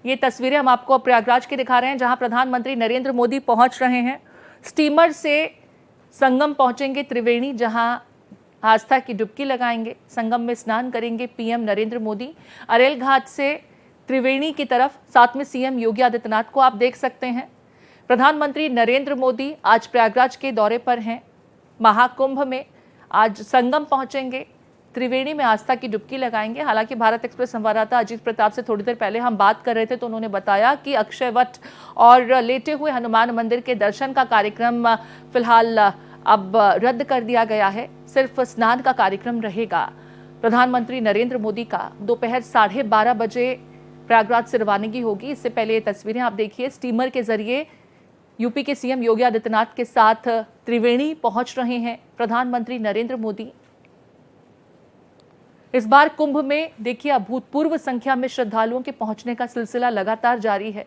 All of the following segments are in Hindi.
ये तस्वीरें हम आपको प्रयागराज की दिखा रहे हैं, जहां प्रधानमंत्री नरेंद्र मोदी पहुंच रहे हैं। स्टीमर से संगम पहुंचेंगे त्रिवेणी, जहां आस्था की डुबकी लगाएंगे, संगम में स्नान करेंगे पीएम नरेंद्र मोदी। अरेल घाट से त्रिवेणी की तरफ साथ में सीएम योगी आदित्यनाथ को आप देख सकते हैं। प्रधानमंत्री नरेंद्र मोदी आज प्रयागराज के दौरे पर हैं। महाकुंभ में आज संगम पहुंचेंगे, त्रिवेणी में आस्था की डुबकी लगाएंगे। हालांकि भारत एक्सप्रेस संवाददाता अजीत प्रताप से थोड़ी देर पहले हम बात कर रहे थे, तो उन्होंने बताया कि अक्षय वट और लेटे हुए हनुमान मंदिर के दर्शन का कार्यक्रम फिलहाल अब रद्द कर दिया गया है। सिर्फ स्नान का कार्यक्रम रहेगा। प्रधानमंत्री नरेंद्र मोदी का दोपहर 12:30 बजे प्रयागराज से रवानगी होगी। इससे पहले ये तस्वीरें आप देखिए, स्टीमर के जरिए यूपी के सीएम योगी आदित्यनाथ के साथ त्रिवेणी पहुंच रहे हैं प्रधानमंत्री नरेंद्र मोदी। इस बार कुंभ में देखिए अभूतपूर्व संख्या में श्रद्धालुओं के पहुंचने का सिलसिला लगातार जारी है।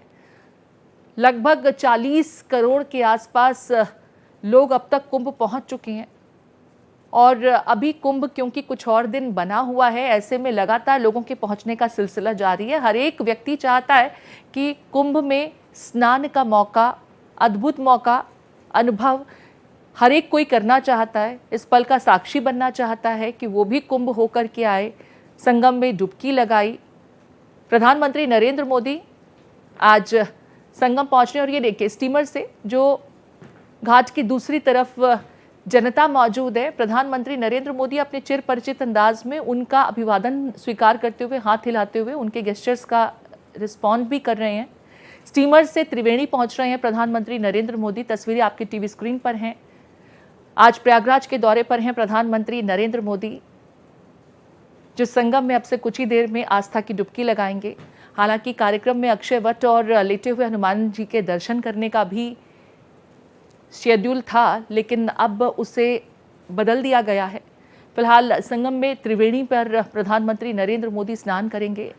लगभग 40 करोड़ के आसपास लोग अब तक कुंभ पहुंच चुके हैं और अभी कुंभ क्योंकि कुछ और दिन बना हुआ है, ऐसे में लगातार लोगों के पहुंचने का सिलसिला जारी है। हर एक व्यक्ति चाहता है कि कुंभ में स्नान का मौका, अद्भुत मौका, अनुभव हर एक कोई करना चाहता है। इस पल का साक्षी बनना चाहता है कि वो भी कुंभ होकर के आए, संगम में डुबकी लगाई। प्रधानमंत्री नरेंद्र मोदी आज संगम पहुंचने, और ये देखिए स्टीमर से जो घाट की दूसरी तरफ जनता मौजूद है। प्रधानमंत्री नरेंद्र मोदी अपने चिर परिचित अंदाज में उनका अभिवादन स्वीकार करते हुए, हाथ हिलाते हुए उनके गेस्चर्स का रिस्पॉन्ड भी कर रहे हैं। स्टीमर से त्रिवेणी पहुंच रहे हैं प्रधानमंत्री नरेंद्र मोदी। तस्वीरें आपकी टीवी स्क्रीन पर हैं। आज प्रयागराज के दौरे पर हैं प्रधानमंत्री नरेंद्र मोदी, जो संगम में अब से कुछ ही देर में आस्था की डुबकी लगाएंगे। हालांकि कार्यक्रम में अक्षय वट और लेटे हुए हनुमान जी के दर्शन करने का भी शेड्यूल था, लेकिन अब उसे बदल दिया गया है। फिलहाल संगम में त्रिवेणी पर प्रधानमंत्री नरेंद्र मोदी स्नान करेंगे।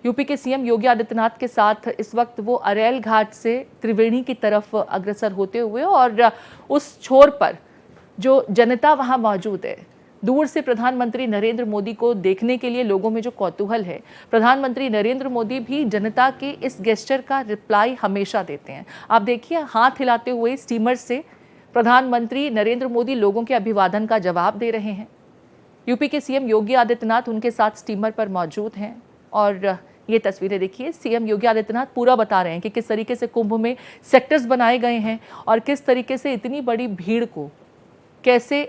यूपी के सीएम योगी आदित्यनाथ के साथ इस वक्त वो अरेल घाट से त्रिवेणी की तरफ अग्रसर होते हुए, और उस छोर पर जो जनता वहां मौजूद है, दूर से प्रधानमंत्री नरेंद्र मोदी को देखने के लिए लोगों में जो कौतूहल है, प्रधानमंत्री नरेंद्र मोदी भी जनता के इस गेस्चर का रिप्लाई हमेशा देते हैं। आप देखिए हाथ हिलाते हुए स्टीमर से प्रधानमंत्री नरेंद्र मोदी लोगों के अभिवादन का जवाब दे रहे हैं। यूपी के सीएम योगी आदित्यनाथ उनके साथ स्टीमर पर मौजूद हैं और ये तस्वीरें देखिए, सीएम योगी आदित्यनाथ पूरा बता रहे हैं कि किस तरीके से कुंभ में सेक्टर्स बनाए गए हैं और किस तरीके से इतनी बड़ी भीड़ को कैसे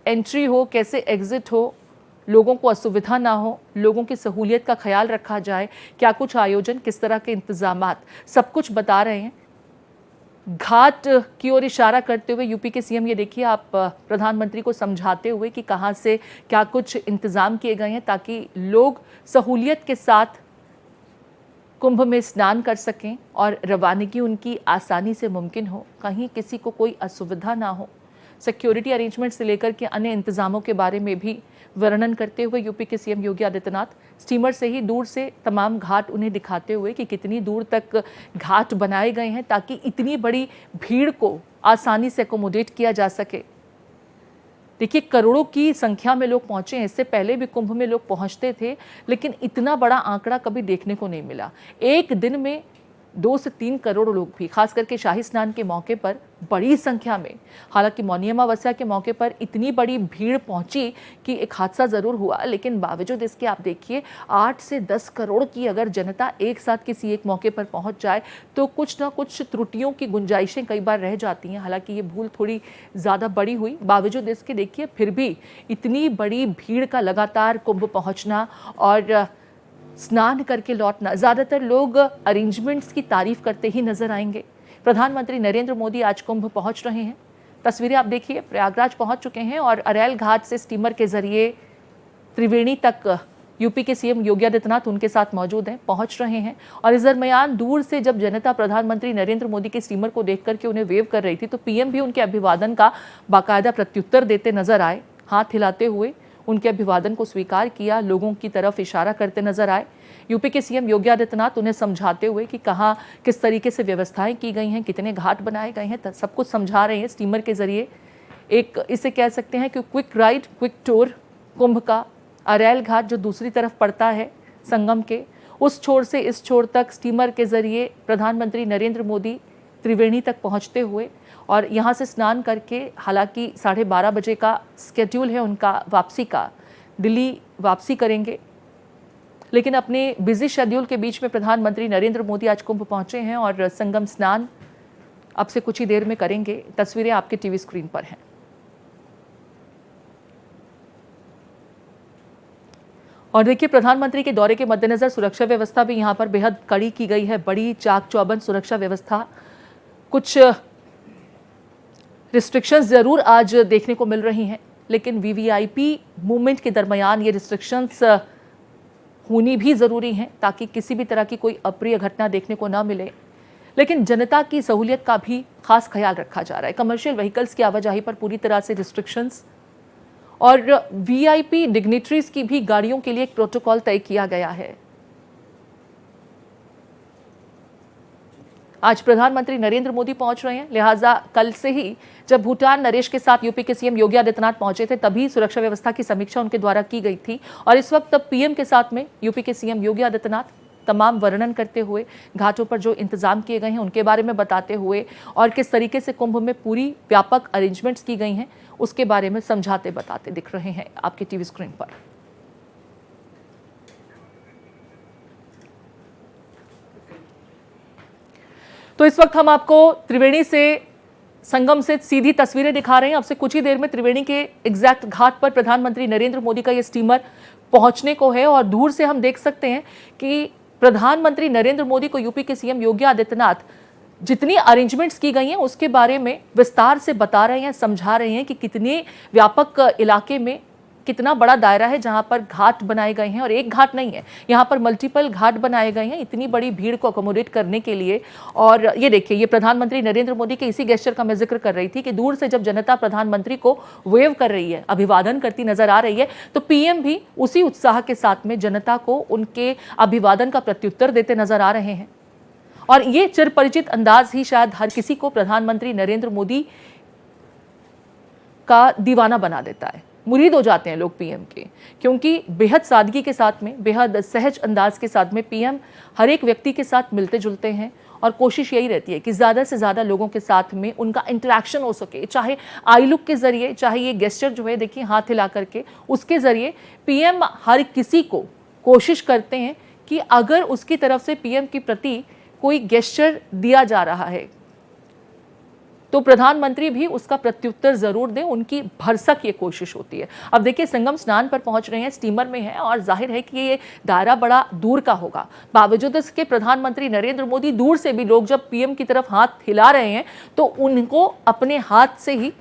एंट्री हो, कैसे एग्जिट हो, लोगों को असुविधा ना हो, लोगों की सहूलियत का ख्याल रखा जाए, क्या कुछ आयोजन, किस तरह के इंतजामात, सब कुछ बता रहे हैं। घाट की ओर इशारा करते हुए यूपी के सीएम, ये देखिए आप, प्रधानमंत्री को समझाते हुए कि कहां से क्या कुछ इंतजाम किए गए हैं ताकि लोग सहूलियत के साथ कुंभ में स्नान कर सकें और रवानगी उनकी आसानी से मुमकिन हो, कहीं किसी को कोई असुविधा ना हो। सिक्योरिटी अरेंजमेंट से लेकर के अन्य इंतजामों के बारे में भी वर्णन करते हुए यूपी के सीएम योगी आदित्यनाथ स्टीमर से ही दूर से तमाम घाट उन्हें दिखाते हुए कि कितनी दूर तक घाट बनाए गए हैं ताकि इतनी बड़ी भीड़ को आसानी से अकोमोडेट किया जा सके। देखिए करोड़ों की संख्या में लोग पहुंचे हैं। इससे पहले भी कुंभ में लोग पहुंचते थे, लेकिन इतना बड़ा आंकड़ा कभी देखने को नहीं मिला। एक दिन में 2 से 3 करोड़ लोग भी, खास करके शाही स्नान के मौके पर बड़ी संख्या में, हालांकि मौनी अमावस्या के मौके पर इतनी बड़ी भीड़ पहुंची कि एक हादसा जरूर हुआ, लेकिन बावजूद इसके आप देखिए 8 से 10 करोड़ की अगर जनता एक साथ किसी एक मौके पर पहुंच जाए तो कुछ ना कुछ त्रुटियों की गुंजाइशें कई बार रह जाती हैं। हालांकि ये भूल थोड़ी ज़्यादा बड़ी हुई, बावजूद इसके देखिए फिर भी इतनी बड़ी भीड़ का लगातार कुंभ पहुँचना और स्नान करके लौटना, ज़्यादातर लोग अरेंजमेंट्स की तारीफ करते ही नजर आएंगे। प्रधानमंत्री नरेंद्र मोदी आज कुंभ पहुंच रहे हैं। तस्वीरें आप देखिए, प्रयागराज पहुंच चुके हैं और अरेल घाट से स्टीमर के जरिए त्रिवेणी तक यूपी के सीएम योगी आदित्यनाथ उनके साथ मौजूद हैं, पहुंच रहे हैं। और इस दरमियान दूर से जब जनता प्रधानमंत्री नरेंद्र मोदी के स्टीमर को देख करके उन्हें वेव कर रही थी, तो पीएम भी उनके अभिवादन का बाकायदा प्रत्युत्तर देते नजर आए। हाथ हिलाते हुए उनके अभिवादन को स्वीकार किया, लोगों की तरफ इशारा करते नजर आए। यूपी के सीएम योगी आदित्यनाथ उन्हें समझाते हुए कि कहाँ किस तरीके से व्यवस्थाएं की गई हैं, कितने घाट बनाए गए हैं, सब कुछ समझा रहे हैं स्टीमर के जरिए। एक इसे कह सकते हैं कि क्विक राइड, क्विक टूर कुंभ का। अरेल घाट जो दूसरी तरफ पड़ता है संगम के, उस छोर से इस छोर तक स्टीमर के जरिए प्रधानमंत्री नरेंद्र मोदी त्रिवेणी तक पहुंचते हुए और यहां से स्नान करके, हालांकि 12:30 बजे का स्केड्यूल है उनका वापसी का, दिल्ली वापसी करेंगे। लेकिन अपने बिजी शेड्यूल के बीच में प्रधानमंत्री नरेंद्र मोदी आज कुंभ पहुंचे हैं और संगम स्नान अब से कुछ ही देर में करेंगे। तस्वीरें आपके टीवी स्क्रीन पर हैं। और देखिए, प्रधानमंत्री के दौरे के मद्देनजर सुरक्षा व्यवस्था भी यहां पर बेहद कड़ी की गई है। बड़ी चाक चौबंद सुरक्षा व्यवस्था। कुछ रिस्ट्रिक्शंस जरूर आज देखने को मिल रही हैं, लेकिन वीवीआईपी मूवमेंट के दरमियान ये रिस्ट्रिक्शंस होनी भी जरूरी हैं ताकि किसी भी तरह की कोई अप्रिय घटना देखने को ना मिले। लेकिन जनता की सहूलियत का भी खास ख्याल रखा जा रहा है। कमर्शियल व्हीकल्स की आवाजाही पर पूरी तरह से रिस्ट्रिक्शंस और वीआईपी डिग्निटरीज की भी गाड़ियों के लिए एक प्रोटोकॉल तय किया गया है। आज प्रधानमंत्री नरेंद्र मोदी पहुंच रहे हैं, लिहाजा कल से ही जब भूटान नरेश के साथ यूपी के सीएम योगी आदित्यनाथ पहुंचे थे, तभी सुरक्षा व्यवस्था की समीक्षा उनके द्वारा की गई थी। और इस वक्त तब पीएम के साथ में यूपी के सीएम योगी आदित्यनाथ तमाम वर्णन करते हुए, घाटों पर जो इंतजाम किए गए हैं उनके बारे में बताते हुए और किस तरीके से कुंभ में पूरी व्यापक अरेंजमेंट्स की गई हैं उसके बारे में समझाते बताते दिख रहे हैं आपके टीवी स्क्रीन पर। तो इस वक्त हम आपको त्रिवेणी से, संगम से सीधी तस्वीरें दिखा रहे हैं। अब से कुछ ही देर में त्रिवेणी के एग्जैक्ट घाट पर प्रधानमंत्री नरेंद्र मोदी का यह स्टीमर पहुंचने को है और दूर से हम देख सकते हैं कि प्रधानमंत्री नरेंद्र मोदी को यूपी के सीएम योगी आदित्यनाथ जितनी अरेंजमेंट्स की गई हैं उसके बारे में विस्तार से बता रहे हैं, समझा रहे हैं कि कितने व्यापक इलाके में कितना बड़ा दायरा है जहां पर घाट बनाए गए हैं। और एक घाट नहीं है, यहां पर मल्टीपल घाट बनाए गए हैं इतनी बड़ी भीड़ को अकोमोडेट करने के लिए। और ये देखिए, ये प्रधानमंत्री नरेंद्र मोदी के इसी गेस्चर का मैं जिक्र कर रही थी कि दूर से जब जनता प्रधानमंत्री को वेव कर रही है, अभिवादन करती नजर आ रही है, तो पीएम भी उसी उत्साह के साथ में जनता को उनके अभिवादन का प्रत्युत्तर देते नजर आ रहे हैं। और ये चिरपरिचित अंदाज ही शायद हर किसी को प्रधानमंत्री नरेंद्र मोदी का दीवाना बना देता है। मुरीद हो जाते हैं लोग पीएम के, क्योंकि बेहद सादगी के साथ में, बेहद सहज अंदाज के साथ में पीएम हर एक व्यक्ति के साथ मिलते जुलते हैं और कोशिश यही रहती है कि ज़्यादा से ज़्यादा लोगों के साथ में उनका इंटरेक्शन हो सके, चाहे आई लुक के जरिए, चाहे ये गेस्चर जो है देखिए हाथ हिला करके, उसके जरिए पीएम हर किसी को कोशिश करते हैं कि अगर उसकी तरफ से पीएम के प्रति कोई गेस्चर दिया जा रहा है तो प्रधानमंत्री भी उसका प्रत्युत्तर जरूर दें, उनकी भरसक ये कोशिश होती है। अब देखिए, संगम स्नान पर पहुंच रहे हैं, स्टीमर में है और जाहिर है कि ये दायरा बड़ा दूर का होगा। बावजूद इसके प्रधानमंत्री नरेंद्र मोदी दूर से भी, लोग जब पीएम की तरफ हाथ हिला रहे हैं तो उनको अपने हाथ से ही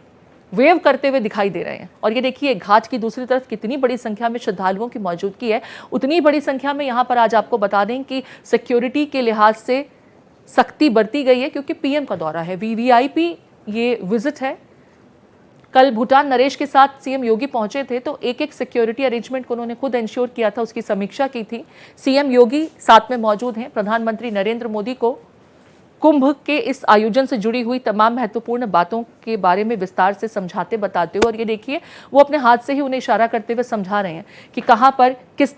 वेव करते हुए दिखाई दे रहे हैं। और ये देखिए, घाट की दूसरी तरफ कितनी बड़ी संख्या में श्रद्धालुओं की मौजूदगी है। उतनी बड़ी संख्या में यहाँ पर आज आपको बता दें कि सिक्योरिटी के लिहाज से सख्ती बरती गई है, क्योंकि पीएम का दौरा है, वीवीआईपी ये विजिट है। कल भूटान नरेश के साथ सीएम योगी पहुंचे थे तो एक एक सिक्योरिटी अरेंजमेंट को उन्होंने खुद इंश्योर किया था, उसकी समीक्षा की थी। सीएम योगी साथ में मौजूद हैं। प्रधानमंत्री नरेंद्र मोदी को कुंभ के इस आयोजन से जुड़ी हुई तमाम महत्वपूर्ण बातों के बारे में विस्तार से समझाते बताते हुए, और ये देखिए, वो अपने हाथ से ही उन्हें इशारा करते हुए समझा रहे हैं कि कहाँ पर किस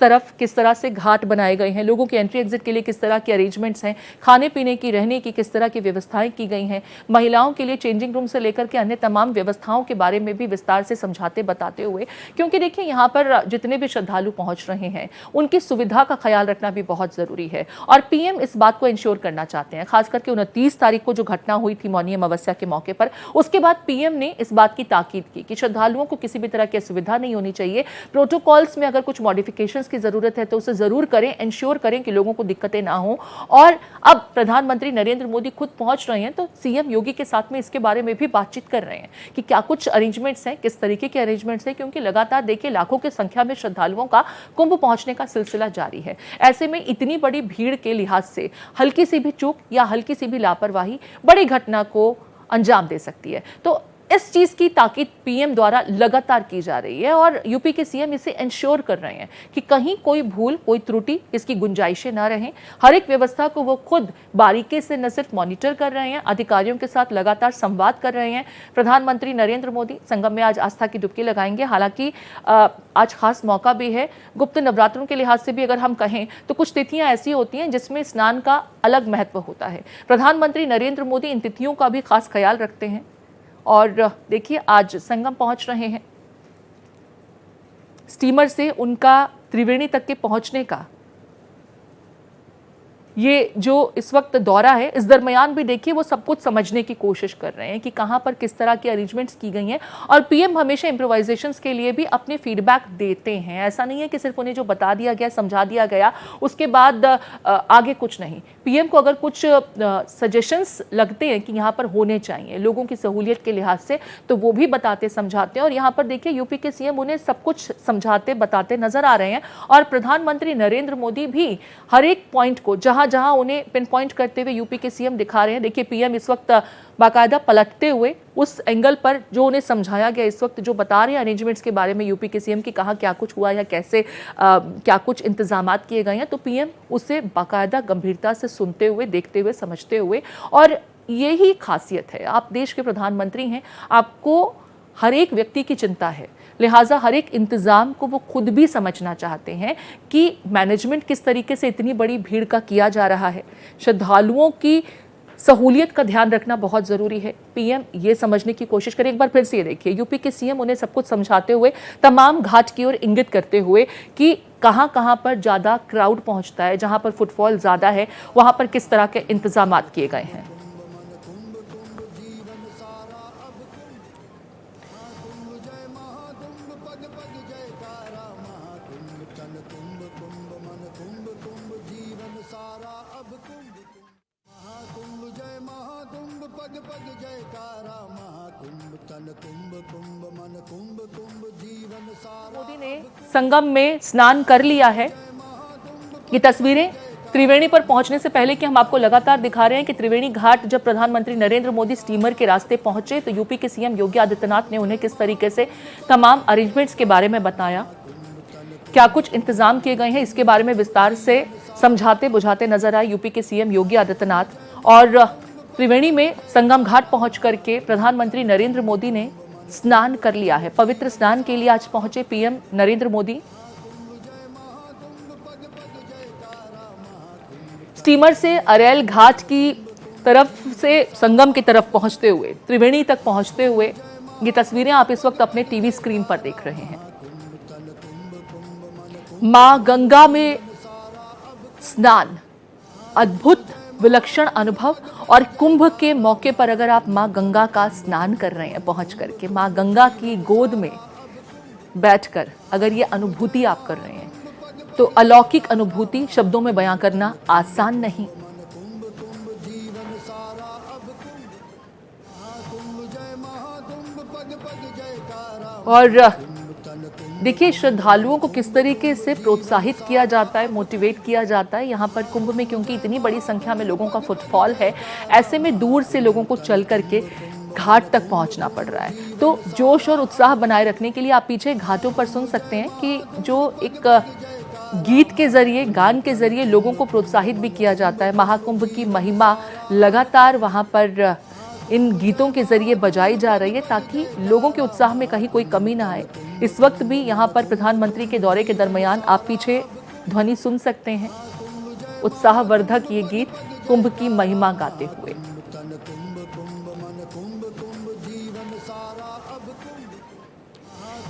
तरह से घाट बनाए गए हैं, लोगों के एंट्री एग्जिट के लिए किस तरह के अरेंजमेंट्स हैं, खाने पीने की, रहने की किस तरह की व्यवस्थाएं की गई हैं, महिलाओं के लिए चेंजिंग रूम से लेकर के अन्य तमाम व्यवस्थाओं के बारे में भी विस्तार से समझाते बताते हुए। क्योंकि देखिए, यहाँ पर जितने भी श्रद्धालु पहुंच रहे हैं उनकी सुविधा का ख्याल रखना भी बहुत जरूरी है और पीएम इस बात को इंश्योर करना चाहते हैं। खास करके 29 तारीख को जो घटना हुई थी मौनी अमावस्या के मौके पर, उसके बाद पीएम ने इस बात की ताकीद की कि श्रद्धालुओं को किसी भी तरह की असुविधा नहीं होनी चाहिए। प्रोटोकॉल्स में अगर कुछ मॉडिफिकेशंस की जरूरत है तो उसे जरूर करें, इंश्योर करें कि लोगों को दिक्कतें ना हो। और अब प्रधानमंत्री नरेंद्र मोदी खुद पहुंच रहे हैं तो सीएम योगी के साथ में इसके बारे में भी बातचीत कर रहे हैं कि क्या कुछ अरेंजमेंट्स हैं, किस तरीके के अरेंजमेंट्स हैं, क्योंकि लगातार देखिए लाखों की संख्या में श्रद्धालुओं का कुंभ पहुंचने का सिलसिला जारी है। ऐसे में इतनी बड़ी भीड़ के लिहाज से हल्की सी भी चूक या हल्की सी भी लापरवाही बड़ी घटना को अंजाम दे सकती है। तो इस चीज की ताकीद पीएम द्वारा लगातार की जा रही है और यूपी के सीएम इसे इंश्योर कर रहे हैं कि कहीं कोई भूल, कोई त्रुटि, इसकी गुंजाइशें न रहें। हर एक व्यवस्था को वो खुद बारीकी से न सिर्फ मॉनिटर कर रहे हैं, अधिकारियों के साथ लगातार संवाद कर रहे हैं। प्रधानमंत्री नरेंद्र मोदी संगम में आज आस्था की डुबकी लगाएंगे। हालांकि आज खास मौका भी है। गुप्त नवरात्रों के लिहाज से भी अगर हम कहें तो कुछ तिथियां ऐसी होती हैं जिसमें स्नान का अलग महत्व होता है। प्रधानमंत्री नरेंद्र मोदी इन तिथियों का भी खास ख्याल रखते हैं और देखिए आज संगम पहुंच रहे हैं। स्टीमर से उनका त्रिवेणी तक के पहुंचने का ये जो इस वक्त दौरा है, इस दरमियान भी देखिए वो सब कुछ समझने की कोशिश कर रहे हैं कि कहां पर किस तरह की अरेंजमेंट्स की गई हैं। और पीएम हमेशा इम्प्रोवाइजेशंस के लिए भी अपने फीडबैक देते हैं। ऐसा नहीं है कि सिर्फ उन्हें जो बता दिया गया, समझा दिया गया, उसके बाद आगे कुछ नहीं। पीएम को अगर कुछ सजेशंस लगते हैं कि यहाँ पर होने चाहिए लोगों की सहूलियत के लिहाज से, तो वो भी बताते समझाते हैं। और यहाँ पर देखिए यूपी के सीएम उन्हें सब कुछ समझाते बताते नजर आ रहे हैं और प्रधानमंत्री नरेंद्र मोदी भी हर एक पॉइंट को जहां जहां उन्हें पिन पॉइंट करते हुए यूपी के सीएम दिखा रहे हैं। देखिए पीएम इस वक्त बाकायदा पलटते हुए उस एंगल पर जो उन्हें समझाया गया, इस वक्त जो बता रहे हैं अरेंजमेंट्स के बारे में यूपी के सीएम की, कहाँ क्या कुछ हुआ या कैसे क्या कुछ इंतजामात किए गए हैं, तो पीएम उसे बाकायदा गंभीरता से सुनते हुए, देखते हुए, समझते हुए। और यही खासियत है, आप देश के प्रधानमंत्री हैं, आपको हर एक व्यक्ति की चिंता है, लिहाजा हर एक इंतज़ाम को वो खुद भी समझना चाहते हैं कि मैनेजमेंट किस तरीके से इतनी बड़ी भीड़ का किया जा रहा है। श्रद्धालुओं की सहूलियत का ध्यान रखना बहुत ज़रूरी है। पीएम ये समझने की कोशिश करें। एक बार फिर से ये देखिए, यूपी के सीएम उन्हें सब कुछ समझाते हुए, तमाम घाट की ओर इंगित करते हुए कि कहाँ कहाँ पर ज़्यादा क्राउड पहुँचता है, जहाँ पर फुटफॉल ज़्यादा है, वहाँ पर किस तरह के इंतजामात किए गए हैं। मोदी ने संगम में स्नान कर लिया है। ये तस्वीरें त्रिवेणी पर पहुंचने से पहले की हम आपको लगातार दिखा रहे हैं कि त्रिवेणी घाट जब प्रधानमंत्री नरेंद्र मोदी स्टीमर के रास्ते पहुंचे तो यूपी के सीएम योगी आदित्यनाथ ने उन्हें किस तरीके से तमाम अरेंजमेंट्स के बारे में बताया, क्या कुछ इंतजाम किए गए हैं, इसके बारे में विस्तार से समझाते बुझाते नजर आए यूपी के सीएम योगी आदित्यनाथ। और त्रिवेणी में संगम घाट पहुंच करके प्रधानमंत्री नरेंद्र मोदी ने स्नान कर लिया है। पवित्र स्नान के लिए आज पहुंचे पीएम नरेंद्र मोदी। स्टीमर से अरेल घाट की तरफ से संगम की तरफ पहुंचते हुए, त्रिवेणी तक पहुंचते हुए ये तस्वीरें आप इस वक्त अपने टीवी स्क्रीन पर देख रहे हैं। मां गंगा में स्नान, अद्भुत विलक्षण अनुभव। और कुंभ के मौके पर अगर आप मां गंगा का स्नान कर रहे हैं, पहुंच करके मां गंगा की गोद में बैठकर अगर ये अनुभूति आप कर रहे हैं, तो अलौकिक अनुभूति शब्दों में बयां करना आसान नहीं। और देखिए श्रद्धालुओं को किस तरीके से प्रोत्साहित किया जाता है, मोटिवेट किया जाता है यहाँ पर कुंभ में, क्योंकि इतनी बड़ी संख्या में लोगों का फुटफॉल है। ऐसे में दूर से लोगों को चल करके घाट तक पहुंचना पड़ रहा है। तो जोश और उत्साह बनाए रखने के लिए आप पीछे घाटों पर सुन सकते हैं कि जो एक गीत के जरिए, गान के जरिए लोगों को प्रोत्साहित भी किया जाता है। महाकुंभ की महिमा लगातार वहाँ पर इन गीतों के जरिए बजाई जा रही है ताकि लोगों के उत्साह में कहीं कोई कमी ना आए। इस वक्त भी यहाँ पर प्रधानमंत्री के दौरे के दरमियान आप पीछे ध्वनि सुन सकते हैं, उत्साहवर्धक ये गीत कुंभ की महिमा गाते हुए।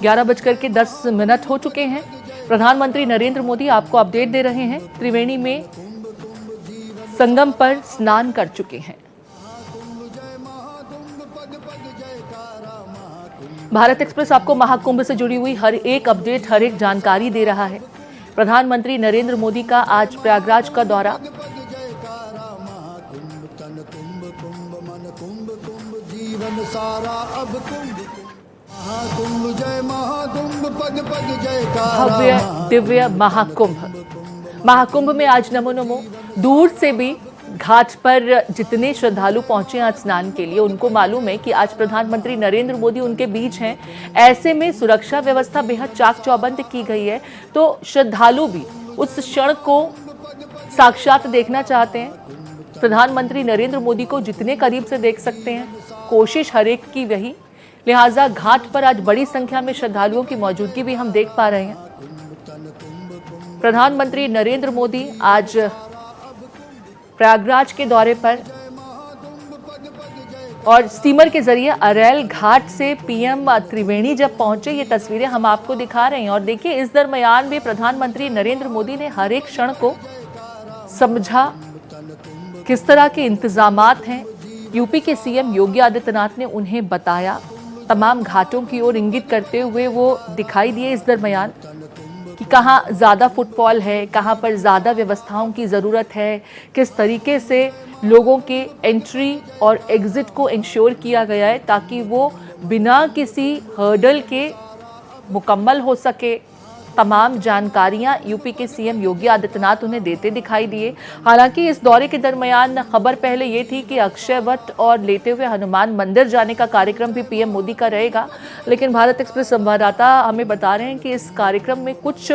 ग्यारह बजकर के 10 मिनट हो चुके हैं। प्रधानमंत्री नरेंद्र मोदी आपको अपडेट दे रहे हैं। त्रिवेणी में संगम पर स्नान कर चुके हैं। भारत एक्सप्रेस आपको महाकुंभ से जुड़ी हुई हर एक अपडेट, हर एक जानकारी दे रहा है। प्रधानमंत्री नरेंद्र मोदी का आज प्रयागराज का दौरा। भव्य दिव्य महाकुंभ। महाकुंभ में आज नमो नमो दूर से भी घाट पर जितने श्रद्धालु पहुंचे आज स्नान के लिए, उनको मालूम है कि आज प्रधानमंत्री नरेंद्र मोदी उनके बीच हैं। ऐसे में सुरक्षा व्यवस्था बेहद चाक चौबंद की गई है, तो श्रद्धालु भी उस क्षण को साक्षात देखना चाहते हैं। प्रधानमंत्री नरेंद्र मोदी को जितने करीब से देख सकते हैं, कोशिश हर एक की वही। लिहाजा घाट पर आज बड़ी संख्या में श्रद्धालुओं की मौजूदगी भी हम देख पा रहे हैं। प्रधानमंत्री नरेंद्र मोदी आज प्रयागराज के दौरे पर और स्टीमर के जरिए अरैल घाट से पीएम त्रिवेणी जब पहुंचे, ये तस्वीरें हम आपको दिखा रहे हैं। और देखिए, इस दरमियान भी प्रधानमंत्री नरेंद्र मोदी ने हर एक क्षण को समझा, किस तरह के इंतजामात हैं। यूपी के सीएम योगी आदित्यनाथ ने उन्हें बताया, तमाम घाटों की ओर इंगित करते हुए वो दिखाई दिए इस दरमियान कि कहाँ ज़्यादा फुटफॉल है, कहाँ पर ज़्यादा व्यवस्थाओं की ज़रूरत है, किस तरीके से लोगों के एंट्री और एग्ज़िट को इंश्योर किया गया है ताकि वो बिना किसी हर्डल के मुकम्मल हो सके। तमाम जानकारियां यूपी के सीएम योगी आदित्यनाथ उन्हें देते दिखाई दिए। हालांकि इस दौरे के दरमियान खबर पहले ये थी कि अक्षय वट और लेटे हुए हनुमान मंदिर जाने का कार्यक्रम भी पीएम मोदी का रहेगा, लेकिन भारत एक्सप्रेस संवाददाता हमें बता रहे हैं कि इस कार्यक्रम में कुछ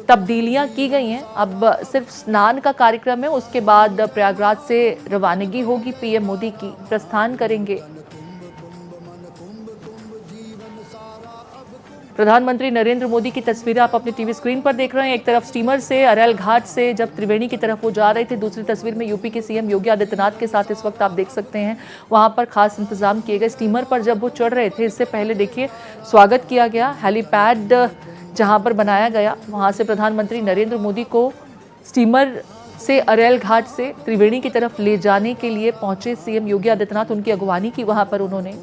तब्दीलियां की गई हैं। अब सिर्फ स्नान का कार्यक्रम है, उसके बाद प्रयागराज से रवानगी होगी, पीएम मोदी की प्रस्थान करेंगे। प्रधानमंत्री नरेंद्र मोदी की तस्वीरें आप अपनी टीवी स्क्रीन पर देख रहे हैं। एक तरफ स्टीमर से अरैल घाट से जब त्रिवेणी की तरफ वो जा रहे थे, दूसरी तस्वीर में यूपी के सीएम योगी आदित्यनाथ के साथ इस वक्त आप देख सकते हैं। वहां पर खास इंतजाम किए गए। स्टीमर पर जब वो चढ़ रहे थे, इससे पहले देखिए स्वागत किया गया। हेलीपैड जहां पर बनाया गया, वहां से प्रधानमंत्री नरेंद्र मोदी को स्टीमर से अरैल घाट से त्रिवेणी की तरफ ले जाने के लिए पहुंचे सीएम योगी आदित्यनाथ। उनकी अगवानी की वहां पर उन्होंने।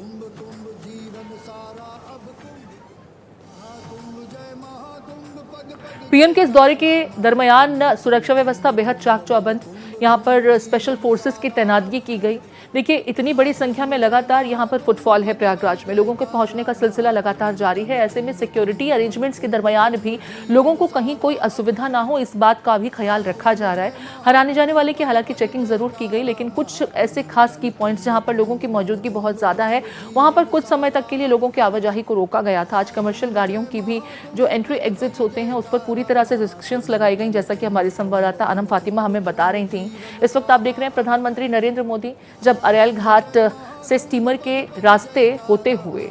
पीएम के इस दौरे के दरमियान सुरक्षा व्यवस्था बेहद चाक चौबंद। यहाँ पर स्पेशल फोर्सेस की तैनातगी की गई। देखिए, इतनी बड़ी संख्या में लगातार यहाँ पर फुटफॉल है प्रयागराज में, लोगों के पहुँचने का सिलसिला लगातार जारी है। ऐसे में सिक्योरिटी अरेंजमेंट्स के दरमियान भी लोगों को कहीं कोई असुविधा ना हो, इस बात का भी ख्याल रखा जा रहा है। हर आने जाने वाले की हालांकि चेकिंग जरूर की गई, लेकिन कुछ ऐसे खास की पॉइंट्स जहाँ पर लोगों की मौजूदगी बहुत ज़्यादा है, वहाँ पर कुछ समय तक के लिए लोगों की आवाजाही को रोका गया था। आज कमर्शियल गाड़ियों की भी जो एंट्री एग्जिट्स होते हैं, उस पर पूरी तरह से रिस्ट्रिक्शंस लगाई गई, जैसा कि हमारी संवाददाता अनम फातिमा हमें बता रही थी। इस वक्त आप देख रहे हैं प्रधानमंत्री नरेंद्र मोदी जब अरैल घाट से स्टीमर के रास्ते होते हुए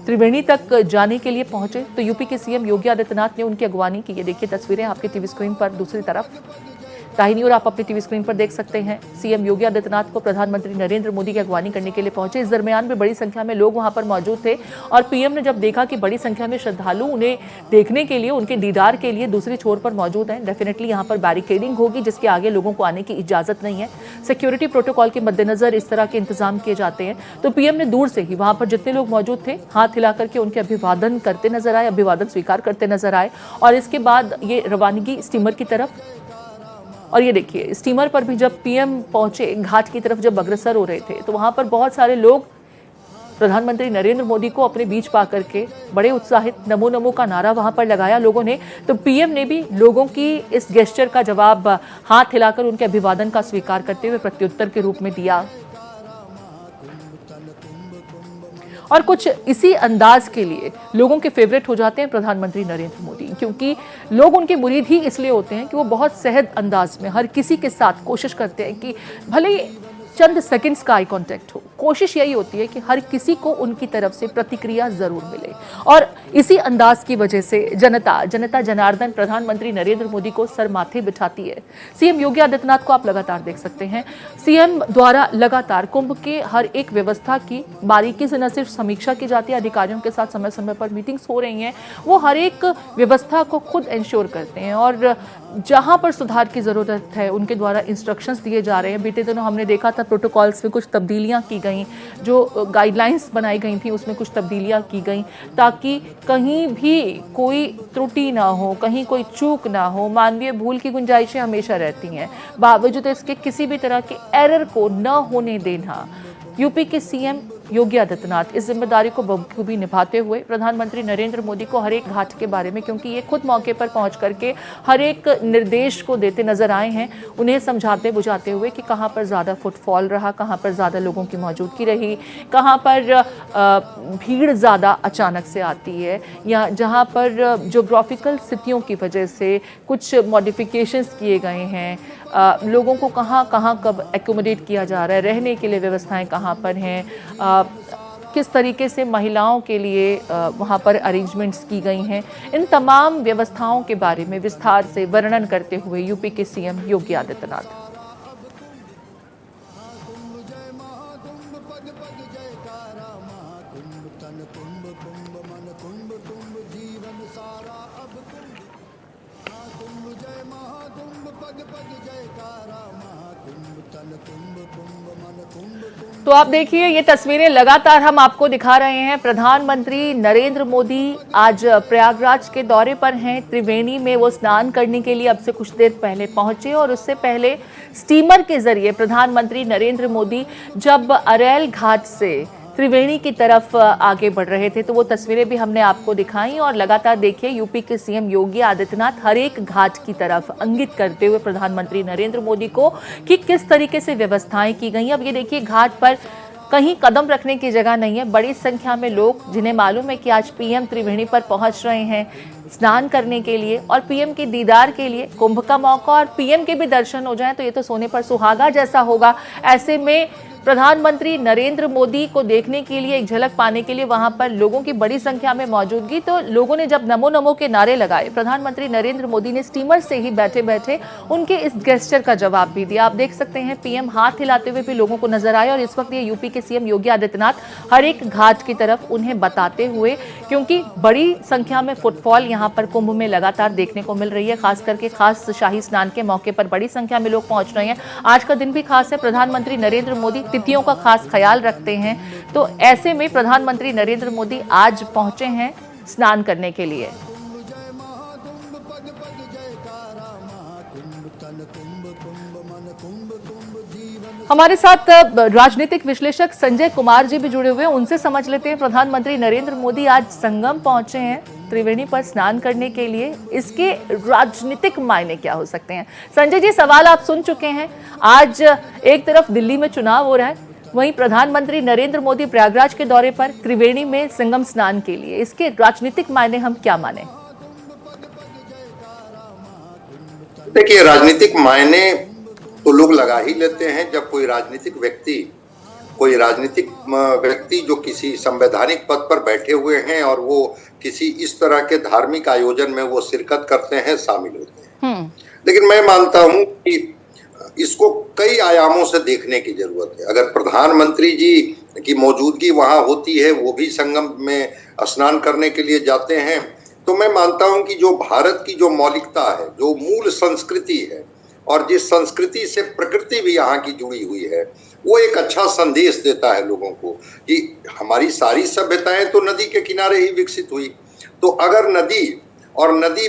त्रिवेणी तक जाने के लिए पहुंचे, तो यूपी के सीएम योगी आदित्यनाथ ने उनकी अगवानी की। ये देखिए तस्वीरें आपके टीवी स्क्रीन पर। दूसरी तरफ दाहिनी ओर आप अपनी टीवी स्क्रीन पर देख सकते हैं, सीएम योगी आदित्यनाथ को प्रधानमंत्री नरेंद्र मोदी की अगवानी करने के लिए पहुंचे। इस दरमियान में बड़ी संख्या में लोग वहां पर मौजूद थे और पीएम ने जब देखा कि बड़ी संख्या में श्रद्धालु उन्हें देखने के लिए, उनके दीदार के लिए दूसरी छोर पर मौजूद हैं, डेफिनेटली यहाँ पर बैरिकेडिंग होगी जिसके आगे लोगों को आने की इजाजत नहीं है। सिक्योरिटी प्रोटोकॉल के मद्देनजर इस तरह के इंतजाम किए जाते हैं। तो पीएम ने दूर से ही वहां पर जितने लोग मौजूद थे, हाथ हिला करके उनके अभिवादन करते नजर आए, अभिवादन स्वीकार करते नजर आए। और इसके बाद ये रवानगी स्टीमर की तरफ। और ये देखिए, स्टीमर पर भी जब पीएम पहुंचे, घाट की तरफ जब अग्रसर हो रहे थे, तो वहां पर बहुत सारे लोग प्रधानमंत्री नरेंद्र मोदी को अपने बीच पा करके बड़े उत्साहित नमो नमो का नारा वहां पर लगाया लोगों ने। तो पीएम ने भी लोगों की इस गेस्चर का जवाब हाथ हिलाकर उनके अभिवादन का स्वीकार करते हुए प्रत्युत्तर के रूप में दिया। और कुछ इसी अंदाज के लिए लोगों के फेवरेट हो जाते हैं प्रधानमंत्री नरेंद्र मोदी, क्योंकि लोग उनके मुरीद ही इसलिए होते हैं कि वो बहुत सहज अंदाज में हर किसी के साथ कोशिश करते हैं कि भले चंद सेकंड्स का आई कांटेक्ट हो, कोशिश यही होती है कि हर किसी को उनकी तरफ से प्रतिक्रिया जरूर मिले। और इसी अंदाज की वजह से जनता जनार्दन प्रधानमंत्री नरेंद्र मोदी को सर माथे बिठाती है। सीएम योगी आदित्यनाथ को आप लगातार देख सकते हैं, सीएम द्वारा लगातार कुंभ के हर एक व्यवस्था की बारीकी से न सिर्फ समीक्षा की जाती है, अधिकारियों के साथ समय समय पर मीटिंग्स हो रही हैं, वो हर एक व्यवस्था को खुद इंश्योर करते हैं और जहां पर सुधार की जरूरत है उनके द्वारा इंस्ट्रक्शंस दिए जा रहे हैं। बीते दिनों हमने देखा था प्रोटोकॉल्स में कुछ तब्दीलियां की गई, जो गाइडलाइंस बनाई गई थी उसमें कुछ तब्दीलियां की गई ताकि कहीं भी कोई त्रुटि ना हो, कहीं कोई चूक ना हो। मानवीय भूल की गुंजाइशें हमेशा रहती हैं, बावजूद इसके किसी भी तरह के एरर को न होने देना यूपी के सीएम योगी आदित्यनाथ इस जिम्मेदारी को बखूबी निभाते हुए प्रधानमंत्री नरेंद्र मोदी को हर एक घाट के बारे में, क्योंकि ये खुद मौके पर पहुंच करके हर एक निर्देश को देते नजर आए हैं, उन्हें समझाते बुझाते हुए कि कहां पर ज़्यादा फुटफॉल रहा, कहां पर ज़्यादा लोगों की मौजूदगी रही, कहां पर भीड़ ज़्यादा अचानक से आती है, या जहां पर ज्योग्राफिकल स्थितियों की वजह से कुछ मॉडिफिकेशंस किए गए हैं, लोगों को कहाँ कहाँ कब एकोमोडेट किया जा रहा है, रहने के लिए व्यवस्थाएं कहाँ पर हैं, किस तरीके से महिलाओं के लिए वहाँ पर अरेंजमेंट्स की गई हैं, इन तमाम व्यवस्थाओं के बारे में विस्तार से वर्णन करते हुए यूपी के सीएम योगी आदित्यनाथ। तो आप देखिए, ये तस्वीरें लगातार हम आपको दिखा रहे हैं। प्रधानमंत्री नरेंद्र मोदी आज प्रयागराज के दौरे पर हैं। त्रिवेणी में वो स्नान करने के लिए अब से कुछ देर पहले पहुंचे, और उससे पहले स्टीमर के जरिए प्रधानमंत्री नरेंद्र मोदी जब अरैल घाट से त्रिवेणी की तरफ आगे बढ़ रहे थे, तो वो तस्वीरें भी हमने आपको दिखाई। और लगातार देखिए, यूपी के सीएम योगी आदित्यनाथ हर एक घाट की तरफ इंगित करते हुए प्रधानमंत्री नरेंद्र मोदी को कि किस तरीके से व्यवस्थाएं की गई। अब ये देखिए, घाट पर कहीं कदम रखने की जगह नहीं है। बड़ी संख्या में लोग, जिन्हें मालूम है कि आज पीएम त्रिवेणी पर पहुंच रहे हैं स्नान करने के लिए और पीएम के दीदार के लिए, कुंभ का मौका और पीएम के भी दर्शन हो जाएं तो ये तो सोने पर सुहागा जैसा होगा। ऐसे में प्रधानमंत्री नरेंद्र मोदी को देखने के लिए, एक झलक पाने के लिए वहां पर लोगों की बड़ी संख्या में मौजूदगी। तो लोगों ने जब नमो नमो के नारे लगाए, प्रधानमंत्री नरेंद्र मोदी ने स्टीमर से ही बैठे बैठे उनके इस गेस्चर का जवाब भी दिया। आप देख सकते हैं, पीएम हाथ हिलाते हुए भी लोगों को नजर आए, और इस वक्त ये यूपी के सीएम योगी आदित्यनाथ हर एक घाट की तरफ उन्हें बताते हुए, क्योंकि बड़ी संख्या में फुटफॉल यहाँ पर कुंभ में लगातार देखने को मिल रही है। खास करके खास शाही स्नान के मौके पर बड़ी संख्या में लोग पहुंच रहे हैं। आज का दिन भी खास है। प्रधानमंत्री नरेंद्र मोदी तिथियों का खास ख्याल रखते हैं, तो ऐसे में प्रधानमंत्री नरेंद्र मोदी आज पहुंचे हैं स्नान करने के लिए। हमारे साथ राजनीतिक विश्लेषक संजय कुमार जी भी जुड़े हुए हैं, उनसे समझ लेते हैं प्रधानमंत्री नरेंद्र मोदी आज संगम पहुंचे हैं त्रिवेणी पर स्नान करने के लिए, इसके राजनीतिक मायने क्या हो सकते हैं। संजय जी, सवाल आप सुन चुके हैं। आज एक तरफ दिल्ली में चुनाव हो रहा है, वहीं प्रधानमंत्री नरेंद्र मोदी प्रयागराज के दौरे पर त्रिवेणी में संगम स्नान के लिए, इसके राजनीतिक मायने हम क्या माने? देखिए, राजनीतिक मायने तो लोग लगा ही लेते हैं जब कोई राजनीतिक व्यक्ति जो किसी संवैधानिक पद पर बैठे हुए हैं और वो किसी इस तरह के धार्मिक आयोजन में वो शिरकत करते हैं, शामिल होते हैं। लेकिन मैं मानता हूं कि इसको कई आयामों से देखने की जरूरत है। अगर प्रधानमंत्री जी की मौजूदगी वहां होती है, वो भी संगम में स्नान करने के लिए जाते हैं, तो मैं मानता हूं कि जो भारत की जो मौलिकता है, जो मूल संस्कृति है, और जिस संस्कृति से प्रकृति भी यहाँ की जुड़ी हुई है, वो एक अच्छा संदेश देता है लोगों को कि हमारी सारी सभ्यताएं तो नदी के किनारे ही विकसित हुई। तो अगर नदी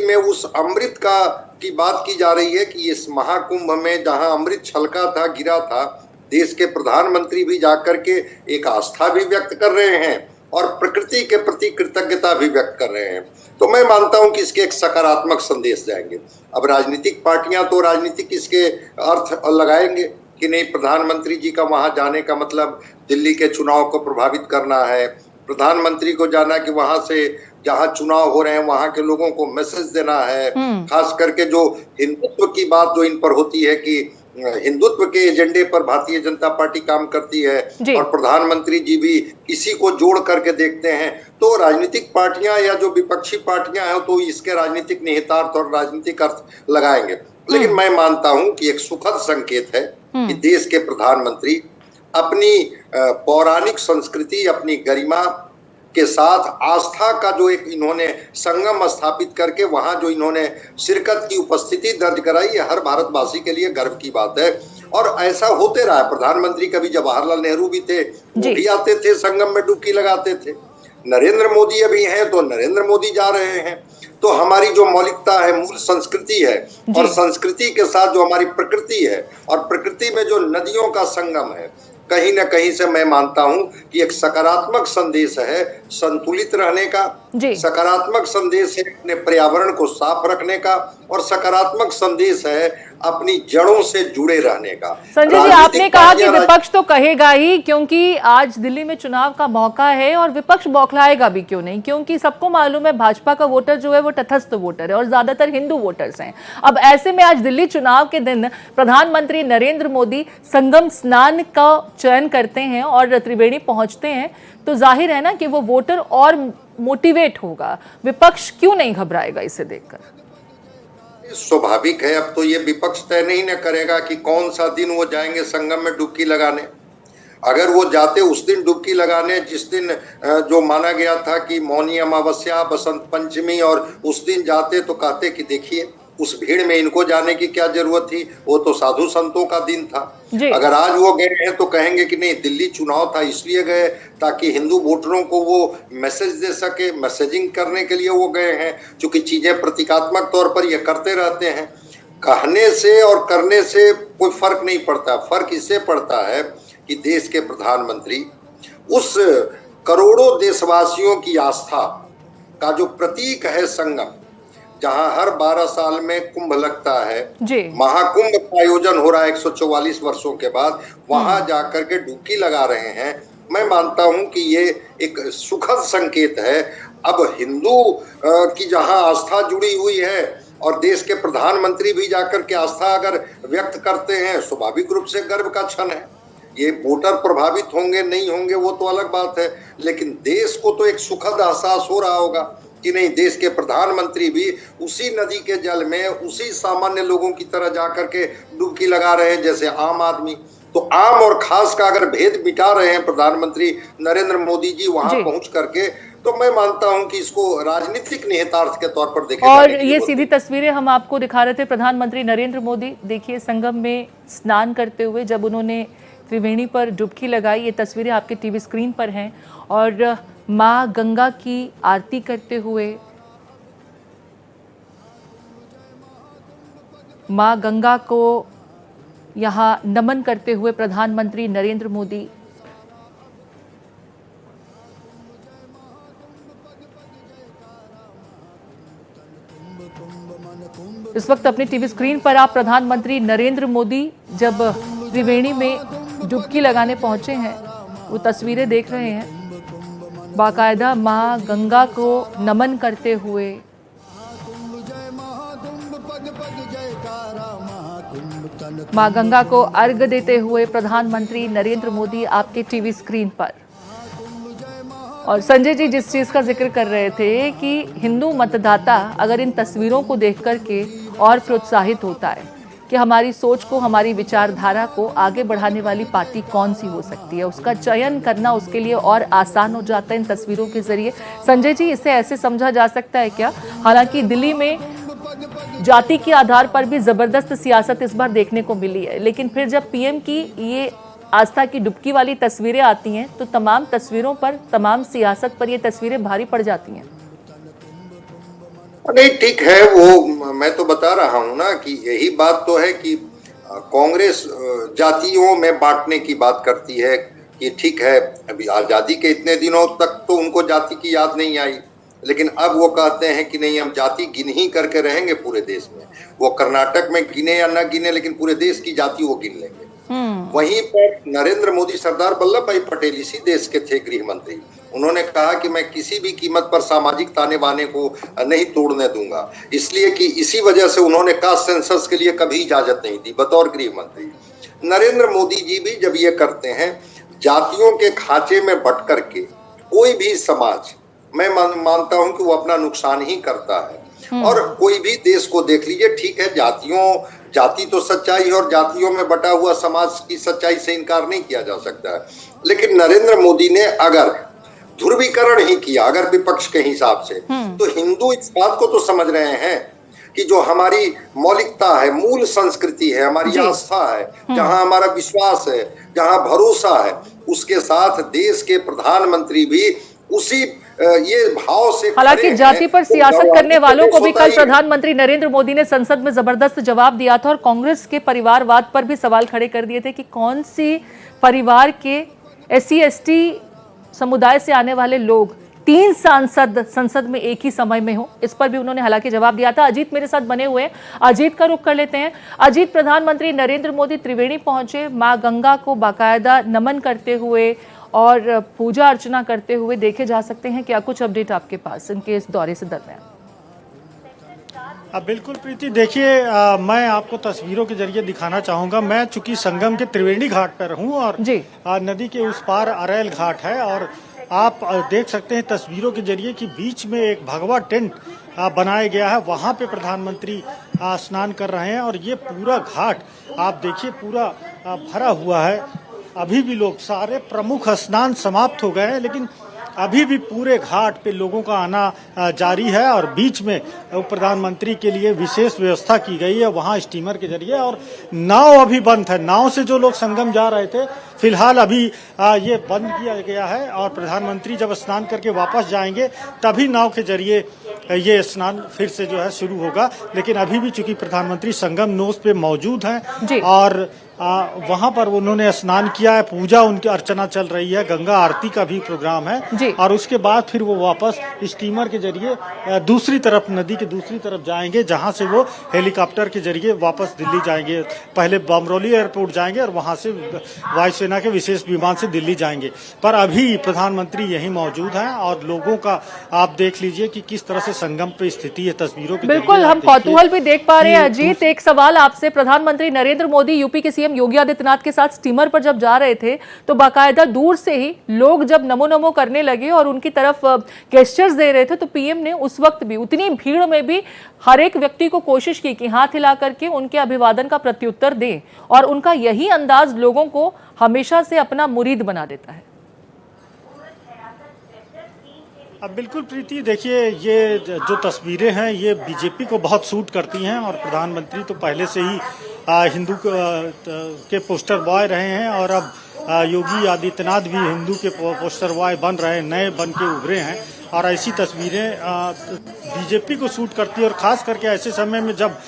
में उस अमृत की बात की जा रही है कि इस महाकुंभ में जहां अमृत छलका था, गिरा था, देश के प्रधानमंत्री भी जाकर के एक आस्था भी व्यक्त कर रहे हैं और प्रकृति के प्रति कृतज्ञता भी व्यक्त कर रहे हैं, तो मैं मानता हूं कि इसके एक सकारात्मक संदेश जाएंगे। अब राजनीतिक पार्टियां तो राजनीतिक इसके अर्थ लगाएंगे कि नहीं, प्रधानमंत्री जी का वहां जाने का मतलब दिल्ली के चुनाव को प्रभावित करना है, प्रधानमंत्री को जाना कि वहां से जहां चुनाव हो रहे हैं वहां के लोगों को मैसेज देना है। खास करके जो हिंदुत्व की बात जो इन पर होती है कि हिंदुत्व के एजेंडे पर भारतीय जनता पार्टी काम करती है और प्रधानमंत्री जी भी इसी को जोड़ करके देखते हैं, तो राजनीतिक पार्टियां या जो विपक्षी पार्टियां हैं तो इसके राजनीतिक निहितार्थ और राजनीतिक अर्थ लगाएंगे। लेकिन मैं मानता हूं कि एक सुखद संकेत है कि देश के प्रधानमंत्री अपनी पौराणिक संस्कृति, अपनी गरिमा के साथ आस्था का जो एक इन्होंने संगम स्थापित करके वहां जो इन्होंने शिरकत की उपस्थिति दर्ज कराई, ये हर भारतवासी के लिए गर्व की बात है। और ऐसा होते रहा। प्रधानमंत्री कभी जवाहरलाल नेहरू भी थे, वो भी आते थे, संगम में डुबकी लगाते थे। नरेंद्र मोदी अभी हैं तो नरेंद्र मोदी जा रहे हैं। तो हमारी जो मौलिकता है, मूल संस्कृति है, और संस्कृति के साथ जो हमारी प्रकृति है, और प्रकृति में जो नदियों का संगम है, कहीं ना कहीं से मैं मानता हूं कि एक सकारात्मक संदेश है संतुलित रहने का, सकारात्मक संदेश है अपने पर्यावरण को साफ रखने का, और सकारात्मक संदेश है अपनी जड़ों से जुड़े रहने का। संजय जी, आपने कहा कि विपक्ष तो कहेगा ही, क्योंकि आज दिल्ली में चुनाव का मौका है और विपक्ष बौखलाएगा भी क्यों नहीं, क्योंकि सबको मालूम है भाजपा का वोटर जो है वो तटस्थ वोटर है और ज्यादातर हिंदू वोटर्स हैं। अब ऐसे में आज दिल्ली चुनाव के दिन प्रधानमंत्री नरेंद्र मोदी संगम स्नान का चयन करते हैं और त्रिवेणी पहुंचते हैं, तो जाहिर है ना कि वो वोटर और मोटिवेट होगा। विपक्ष क्यों नहीं घबराएगा इसे देखकर? स्वाभाविक है, अब तो ये विपक्ष तय नहीं न करेगा कि कौन सा दिन वो जाएंगे संगम में डुबकी लगाने। अगर वो जाते उस दिन डुबकी लगाने जिस दिन जो माना गया था कि मौनी अमावस्या, बसंत पंचमी, और उस दिन जाते तो कहते कि देखिए उस भीड़ में इनको जाने की क्या जरूरत थी, वो तो साधु संतों का दिन था। अगर आज वो गए हैं तो कहेंगे कि नहीं, दिल्ली चुनाव था इसलिए गए ताकि हिंदू वोटरों को वो मैसेज दे सके, मैसेजिंग करने के लिए वो गए हैं। क्योंकि चीजें प्रतीकात्मक तौर पर ये करते रहते हैं, कहने से और करने से कोई फर्क नहीं पड़ता। फर्क इससे पड़ता है कि देश के प्रधानमंत्री उस करोड़ों देशवासियों की आस्था का जो प्रतीक है संगम, जहां हर 12 साल में कुंभ लगता है, महाकुंभ का आयोजन हो रहा है 144 वर्षों के बाद, वहां जाकर के डुबकी लगा रहे हैं। मैं मानता हूं कि ये एक सुखद संकेत है। अब हिंदू की जहां आस्था जुड़ी हुई है और देश के प्रधानमंत्री भी जाकर के आस्था अगर व्यक्त करते हैं, स्वाभाविक रूप से गर्व का क्षण है। ये वोटर प्रभावित होंगे नहीं होंगे वो तो अलग बात है, लेकिन देश को तो एक सुखद एहसास हो रहा होगा कि नहीं, देश के प्रधानमंत्री भी उसी नदी के जल में उसी सामान्य लोगों की तरह जाकर के डुबकी लगा रहे हैं जैसे आम आदमी। तो आम और खास का अगर भेद मिटा रहे हैं प्रधानमंत्री नरेंद्र मोदी जी वहां पहुंच करके, तो मैं मानता हूं कि इसको राजनीतिक निहितार्थ के तौर पर देखें। और ये सीधी तस्वीरें हम आपको दिखा रहे थे प्रधानमंत्री नरेंद्र मोदी, देखिए संगम में स्नान करते हुए जब उन्होंने त्रिवेणी पर डुबकी लगाई। ये तस्वीरें आपके टीवी स्क्रीन पर हैं और माँ गंगा की आरती करते हुए, माँ गंगा को यहाँ नमन करते हुए प्रधानमंत्री नरेंद्र मोदी इस वक्त अपनी टीवी स्क्रीन पर आप प्रधानमंत्री नरेंद्र मोदी जब त्रिवेणी में डुबकी लगाने पहुंचे हैं वो तस्वीरें देख रहे हैं। बाकायदा माँ गंगा को नमन करते हुए, माँ गंगा को अर्घ्य देते हुए प्रधानमंत्री नरेंद्र मोदी आपके टीवी स्क्रीन पर। और संजय जी जिस चीज का जिक्र कर रहे थे कि हिंदू मतदाता अगर इन तस्वीरों को देख करके और प्रोत्साहित होता है कि हमारी सोच को, हमारी विचारधारा को आगे बढ़ाने वाली पार्टी कौन सी हो सकती है, उसका चयन करना उसके लिए और आसान हो जाता है इन तस्वीरों के जरिए। संजय जी, इसे ऐसे समझा जा सकता है क्या, हालांकि दिल्ली में जाति के आधार पर भी जबरदस्त सियासत इस बार देखने को मिली है, लेकिन फिर जब पीएम की ये आस्था की डुबकी वाली तस्वीरें आती हैं तो तमाम तस्वीरों पर, तमाम सियासत पर ये तस्वीरें भारी पड़ जाती हैं। नहीं, ठीक है, वो मैं तो बता रहा हूं ना कि यही बात तो है कि कांग्रेस जातियों में बांटने की बात करती है कि ठीक है, अभी आजादी के इतने दिनों तक तो उनको जाति की याद नहीं आई, लेकिन अब वो कहते हैं कि नहीं, हम जाति गिन ही करके रहेंगे पूरे देश में। वो कर्नाटक में गिने या न गिने, लेकिन पूरे देश की जाति वो गिन लेंगे। वहीं पर नरेंद्र मोदी, सरदार वल्लभ भाई पटेल इसी देश के थे गृह मंत्री, उन्होंने कहा कि मैं किसी भी कीमत पर सामाजिक ताने बाने को नहीं तोड़ने दूंगा, इसलिए कि इसी वजह से उन्होंने कास्ट सेंसस के लिए कभी इजाजत नहीं दी बतौर गृह मंत्री। नरेंद्र मोदी जी भी जब ये करते हैं, जातियों के खांचे में बट करके कोई भी समाज, मैं मानता हूं कि वो अपना नुकसान ही करता है। और कोई भी देश को देख लीजिए, ठीक है, जाति तो सच्चाई है और जातियों में बटा हुआ समाज की सच्चाई से इनकार नहीं किया जा सकता है, लेकिन नरेंद्र मोदी ने अगर ध्रुवीकरण ही किया, अगर विपक्ष के हिसाब से, तो हिंदू इस बात को तो समझ रहे हैं कि जो हमारी मौलिकता है, मूल संस्कृति है, हमारी आस्था है, जहां हमारा विश्वास है, जहां भरोसा है, उसके साथ देश के प्रधानमंत्री भी उसी ये भाव से हालांकि जाति पर सियासत करने वालों को भी कल होता ही प्रधानमंत्री नरेंद्र मोदी ने संसद में जबरदस्त जवाब दिया था और कांग्रेस के परिवारवाद पर भी सवाल खड़े कर दिए थे कि कौन सी परिवार के SC ST समुदाय से आने वाले लोग 3 सांसद संसद में एक ही समय में हो। इस पर भी उन्होंने हालांकि जवाब दिया था। अजीत मेरे साथ बने हुए हैं, अजीत का रुख कर लेते हैं। अजीत, प्रधानमंत्री नरेंद्र मोदी त्रिवेणी पहुंचे, मां गंगा को बाकायदा नमन करते हुए और पूजा अर्चना करते हुए देखे जा सकते हैं। क्या कुछ अपडेट आपके पास इनके इस दौरे से दरमियान? बिल्कुल प्रीति, देखिए मैं आपको तस्वीरों के जरिए दिखाना चाहूंगा। मैं चूंकि संगम के त्रिवेणी घाट पर हूं और नदी के उस पार अरैल घाट है और आप देख सकते हैं तस्वीरों के जरिए कि बीच में एक भगवा टेंट बनाया गया है, वहां पे प्रधानमंत्री स्नान कर रहे हैं और ये पूरा घाट आप देखिए पूरा भरा हुआ है। अभी भी लोग, सारे प्रमुख स्नान समाप्त हो गए हैं लेकिन अभी भी पूरे घाट पे लोगों का आना जारी है और बीच में प्रधानमंत्री के लिए विशेष व्यवस्था की गई है वहां स्टीमर के जरिए। और नाव अभी बंद है, नाव से जो लोग संगम जा रहे थे फिलहाल अभी ये बंद किया गया है और प्रधानमंत्री जब स्नान करके वापस जाएंगे तभी नाव के जरिए ये स्नान फिर से जो है शुरू होगा। लेकिन अभी भी चूंकि प्रधानमंत्री संगम नोस पे मौजूद हैं और वहां पर उन्होंने स्नान किया है, पूजा उनकी अर्चना चल रही है, गंगा आरती का भी प्रोग्राम है और उसके बाद फिर वो वापस स्टीमर के जरिए दूसरी तरफ, नदी के दूसरी तरफ जाएंगे जहां से वो हेलीकॉप्टर के जरिए वापस दिल्ली जाएंगे। पहले बमरौली एयरपोर्ट जाएंगे और वहां से वायुसेना के विशेष विमान से दिल्ली जाएंगे। पर अभी प्रधानमंत्री यहीं मौजूद हैं और लोगों का आप देख लीजिए कि किस तरह से संगम पे स्थिति है तस्वीरों की। बिल्कुल, हम कौतूहल भी देख पा रहे हैं। अजीत, एक सवाल आपसे, प्रधानमंत्री नरेंद्र मोदी यूपी के सीएम योगी आदित्यनाथ के साथ स्टीमर पर जब जा रहे थे तो बाकायदा दूर से ही लोग जब नमो नमो करने लगे और उनकी तरफ गेस्चर्स दे रहे थे तो पीएम ने उस वक्त भी उतनी भीड़ में भी हर एक व्यक्ति को कोशिश की कि हाथ हिला करके उनके अभिवादन का प्रत्युत्तर दें और उनका यही अंदाज लोगों को हमेशा से अपना मुरीद बना देता है। अब बिल्कुल प्रीति, देखिए ये जो तस्वीरें हैं ये बीजेपी को बहुत सूट करती हैं और प्रधानमंत्री तो पहले से ही हिंदू के पोस्टर बॉय रहे हैं और अब योगी आदित्यनाथ भी हिंदू के पोस्टर बॉय बन रहे हैं, नए बन के उभरे हैं और ऐसी तस्वीरें बीजेपी को सूट करती है। और खास करके ऐसे समय में जब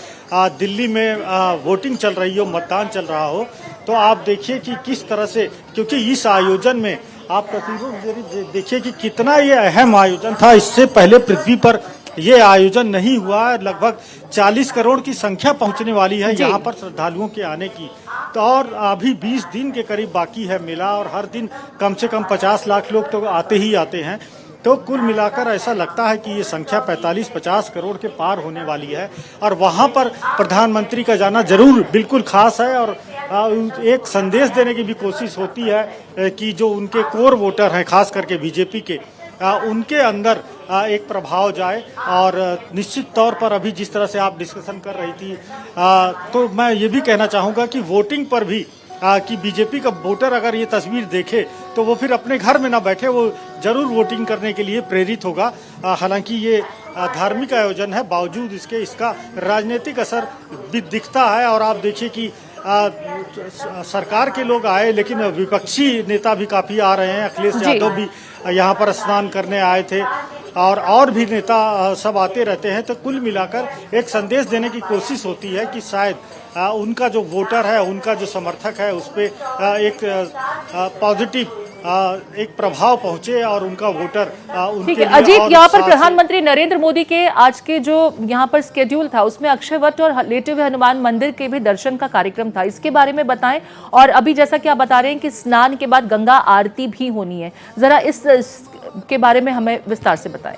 दिल्ली में वोटिंग चल रही हो, मतदान चल रहा हो, तो आप देखिए कि किस तरह से, क्योंकि इस आयोजन में आप तस्वीरों देखिए कि कितना ये अहम आयोजन था। इससे पहले पृथ्वी पर ये आयोजन नहीं हुआ है। लगभग 40 करोड़ की संख्या पहुंचने वाली है यहाँ पर श्रद्धालुओं के आने की। तो और अभी 20 दिन के करीब बाकी है मेला और हर दिन कम से कम 50 लाख लोग तो आते ही आते हैं। तो कुल मिलाकर ऐसा लगता है कि ये संख्या 45-50 करोड़ के पार होने वाली है और वहाँ पर प्रधानमंत्री का जाना जरूर बिल्कुल खास है और एक संदेश देने की भी कोशिश होती है कि जो उनके कोर वोटर हैं, खास करके बीजेपी के, उनके अंदर एक प्रभाव जाए। और निश्चित तौर पर अभी जिस तरह से आप डिस्कशन कर रही थी तो मैं ये भी कहना चाहूँगा कि वोटिंग पर भी कि बीजेपी का वोटर अगर ये तस्वीर देखे तो वो फिर अपने घर में ना बैठे, वो जरूर वोटिंग करने के लिए प्रेरित होगा। हालांकि ये धार्मिक आयोजन है, बावजूद इसके इसका राजनीतिक असर भी दिखता है। और आप देखिए कि सरकार के लोग आए लेकिन विपक्षी नेता भी काफी आ रहे हैं। अखिलेश यादव भी यहाँ पर स्नान करने आए थे और भी नेता सब आते रहते हैं। तो कुल मिलाकर एक संदेश देने की कोशिश होती है कि शायद उनका जो वोटर है, उनका जो समर्थक है, उस पर एक पॉजिटिव एक प्रभाव पहुंचे और उनका वोटर ठीक है। अजीत, यहाँ पर प्रधानमंत्री नरेंद्र मोदी के आज के जो यहाँ पर स्केड्यूल था उसमें अक्षय वट और लेटे हुए हनुमान मंदिर के भी दर्शन का कार्यक्रम था, इसके बारे में बताएं। और अभी जैसा कि आप बता रहे हैं कि स्नान के बाद गंगा आरती भी होनी है, जरा इस के बारे में हमें विस्तार से बताएं।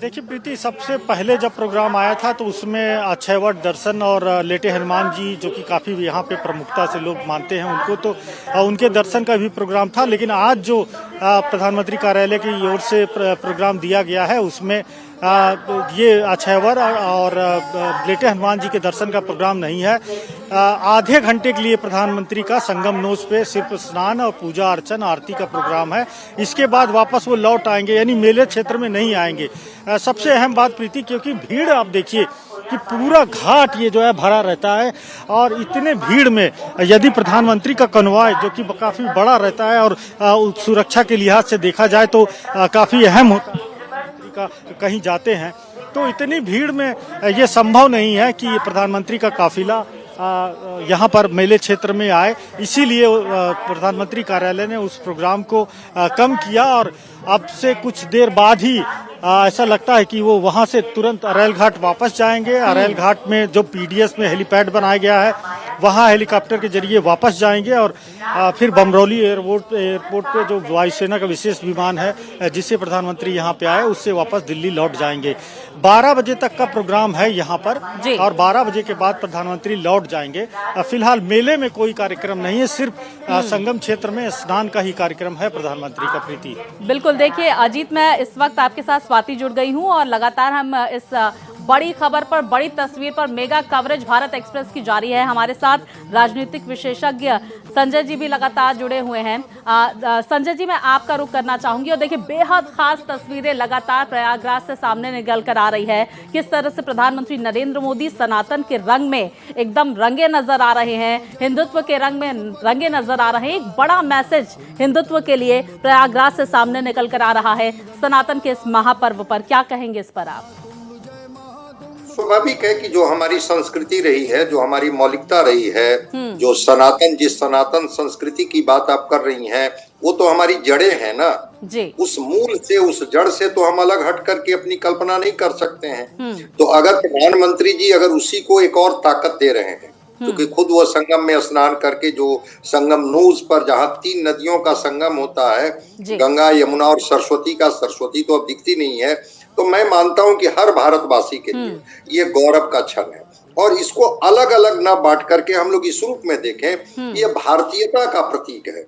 देखिए प्रीति, सबसे पहले जब प्रोग्राम आया था तो उसमें अक्षय वट दर्शन और लेटे हनुमान जी, जो कि काफ़ी यहाँ पे प्रमुखता से लोग मानते हैं उनको, तो उनके दर्शन का भी प्रोग्राम था। लेकिन आज जो प्रधानमंत्री कार्यालय की ओर से प्रोग्राम दिया गया है उसमें ये अक्षय वट और लेटे हनुमान जी के दर्शन का प्रोग्राम नहीं है। आधे घंटे के लिए प्रधानमंत्री का संगम नोस पे सिर्फ स्नान और पूजा अर्चन आरती का प्रोग्राम है। इसके बाद वापस वो लौट आएंगे, यानी मेले क्षेत्र में नहीं आएंगे। सबसे अहम बात प्रीति, क्योंकि भीड़ आप देखिए कि पूरा घाट ये जो है भरा रहता है। और इतने भीड़ में यदि प्रधानमंत्री का कन्वॉय जो कि काफ़ी बड़ा रहता है और सुरक्षा के लिहाज से देखा जाए तो काफ़ी अहम होता है, प्रधानमंत्री का कहीं जाते हैं तो इतनी भीड़ में ये संभव नहीं है कि प्रधानमंत्री का काफिला यहाँ पर मेले क्षेत्र में आए। इसीलिए प्रधानमंत्री कार्यालय ने उस प्रोग्राम को कम किया और अब से कुछ देर बाद ही ऐसा लगता है कि वो वहाँ से तुरंत अरैल घाट वापस जाएंगे। अरैल घाट में जो पीडीएस में हेलीपैड बनाया गया है वहाँ हेलीकॉप्टर के जरिए वापस जाएंगे और फिर बमरौली एयरपोर्ट पे जो वायुसेना का विशेष विमान है जिससे प्रधानमंत्री यहाँ पे आए उससे वापस दिल्ली लौट जाएंगे। 12 बजे तक का प्रोग्राम है यहाँ पर और 12 बजे के बाद प्रधानमंत्री लौट जाएंगे। फिलहाल मेले में कोई कार्यक्रम नहीं है, सिर्फ संगम क्षेत्र में स्नान का ही कार्यक्रम है प्रधानमंत्री का। प्रीति बिल्कुल, देखिए अजीत, मैं इस वक्त आपके साथ स्वाति जुड़ गई हूँ और लगातार हम इस बड़ी खबर पर, बड़ी तस्वीर पर मेगा कवरेज भारत एक्सप्रेस की जारी है। हमारे साथ राजनीतिक विशेषज्ञ संजय जी भी लगातार जुड़े हुए हैं। संजय जी, मैं आपका रुख करना चाहूंगी और देखिए बेहद खास तस्वीरें लगातार प्रयागराज से सामने निकल कर आ रही है। किस तरह से प्रधानमंत्री नरेंद्र मोदी सनातन के रंग में एकदम रंगे नजर आ रहे हैं, हिंदुत्व के रंग में रंगे नजर आ रहे हैं। एक बड़ा मैसेज हिंदुत्व के लिए प्रयागराज से सामने निकल कर आ रहा है सनातन के इस महापर्व पर। क्या कहेंगे इस पर आप? स्वाभाविक है कि जो हमारी संस्कृति रही है, जो हमारी मौलिकता रही है, जो सनातन, जिस सनातन संस्कृति की बात आप कर रही हैं, वो तो हमारी जड़ें हैं ना जी। उस मूल से, उस जड़ से तो हम अलग हट करके अपनी कल्पना नहीं कर सकते हैं। तो अगर प्रधानमंत्री जी अगर उसी को एक और ताकत दे रहे हैं, क्योंकि खुद वो संगम में स्नान करके, जो संगम नूज पर जहाँ 3 नदियों का संगम होता है, गंगा, यमुना और सरस्वती का, सरस्वती तो अब दिखती नहीं है, तो मैं मानता हूं कि हर भारतवासी के लिए ये गौरव का क्षण है। और इसको अलग अलग ना बांट करके हम लोग इस रूप में देखें, ये भारतीयता का प्रतीक है।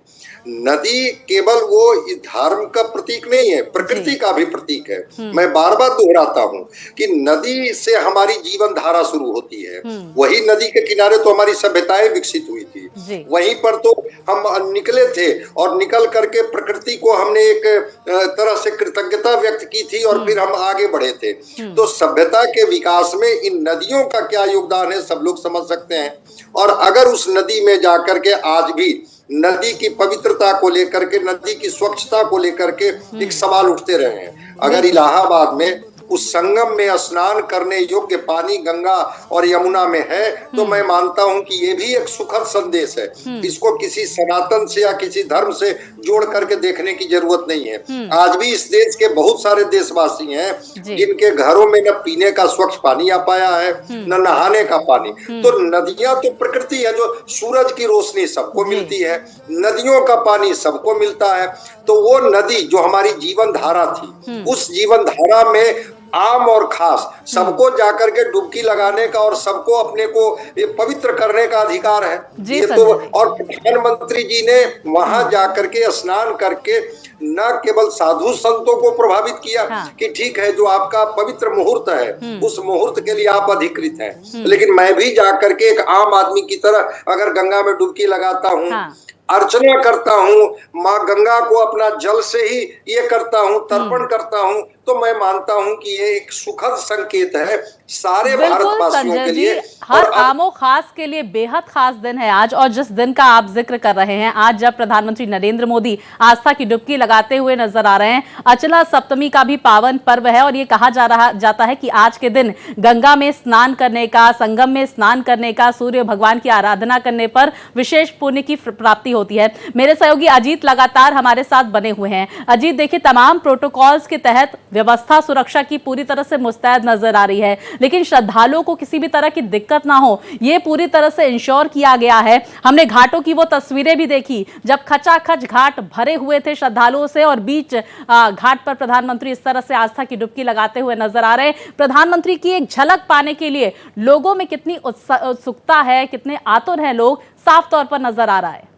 नदी केवल वो धर्म का प्रतीक नहीं है, प्रकृति का भी प्रतीक है। मैं बार बार दोहराता हूँ कि नदी से हमारी जीवन धारा शुरू होती है। वही नदी के किनारे तो हमारी सभ्यताएं विकसित हुई थी, वहीं पर तो हम निकले थे और निकल करके प्रकृति को हमने एक तरह से कृतज्ञता व्यक्त की थी और फिर हम आगे बढ़े थे। तो सभ्यता के विकास में इन नदियों का क्या योगदान है सब लोग समझ सकते हैं। और अगर उस नदी में जाकर के आज भी नदी की पवित्रता को लेकर के, नदी की स्वच्छता को लेकर के एक सवाल उठते रहे हैं। अगर इलाहाबाद में उस संगम में स्नान करने योग्य पानी गंगा और यमुना में है, तो मैं मानता हूं कि ये भी एक सुखद संदेश है। इसको किसी सनातन से या किसी धर्म से जोड़ करके देखने की जरूरत नहीं है। आज भी इस देश के बहुत सारे देशवासी हैं जिनके घरों में न पीने का स्वच्छ पानी आ पाया है, न नहाने का पानी। तो नदियां तो प्रकृति है, जो सूरज की रोशनी सबको मिलती है, नदियों का पानी सबको मिलता है। तो वो नदी जो हमारी जीवन धारा थी, उस जीवन धारा में आम और खास सबको जाकर के डुबकी लगाने का और सबको अपने को ये पवित्र करने का अधिकार है। ये तो, और प्रधानमंत्री जी ने वहां जाकर के स्नान करके न केवल साधु संतों को प्रभावित किया कि ठीक है, जो आपका पवित्र मुहूर्त है उस मुहूर्त के लिए आप अधिकृत हैं, लेकिन मैं भी जाकर के एक आम आदमी की तरह अगर गंगा में डुबकी लगाता हूँ, अर्चना करता हूँ, माँ गंगा को अपना जल से ही ये करता हूँ, तर्पण करता हूँ, तो मैं मानता हूं कि ये एक सुखद संकेत है सारे भारतवासियों के लिए। हर आमो खास के लिए बेहद खास दिन है आज। और जिस दिन का आप जिक्र कर रहे हैं, आज जब प्रधानमंत्री नरेंद्र मोदी आस्था की डुबकी लगाते हुए नजर आ रहे हैं, अचला सप्तमी का भी पावन पर्व है और ये कहा जाता है कि आज के दिन गंगा में स्नान करने का, संगम में स्नान करने का, सूर्य भगवान की आराधना करने पर विशेष पुण्य की प्राप्ति होती है। मेरे सहयोगी अजीत लगातार हमारे साथ बने हुए हैं। अजीत, देखिए तमाम प्रोटोकॉल्स के तहत व्यवस्था सुरक्षा की पूरी तरह से मुस्तैद नजर आ रही है, लेकिन श्रद्धालुओं को किसी भी तरह की दिक्कत ना हो ये पूरी तरह से इंश्योर किया गया है। हमने घाटों की वो तस्वीरें भी देखी जब खचाखच घाट भरे हुए थे श्रद्धालुओं से और बीच घाट पर प्रधानमंत्री इस तरह से आस्था की डुबकी लगाते हुए नजर आ रहे हैं। प्रधानमंत्री की एक झलक पाने के लिए लोगों में कितनी उत्सुकता है, कितने आतुर हैं लोग, साफ तौर पर नजर आ रहा है।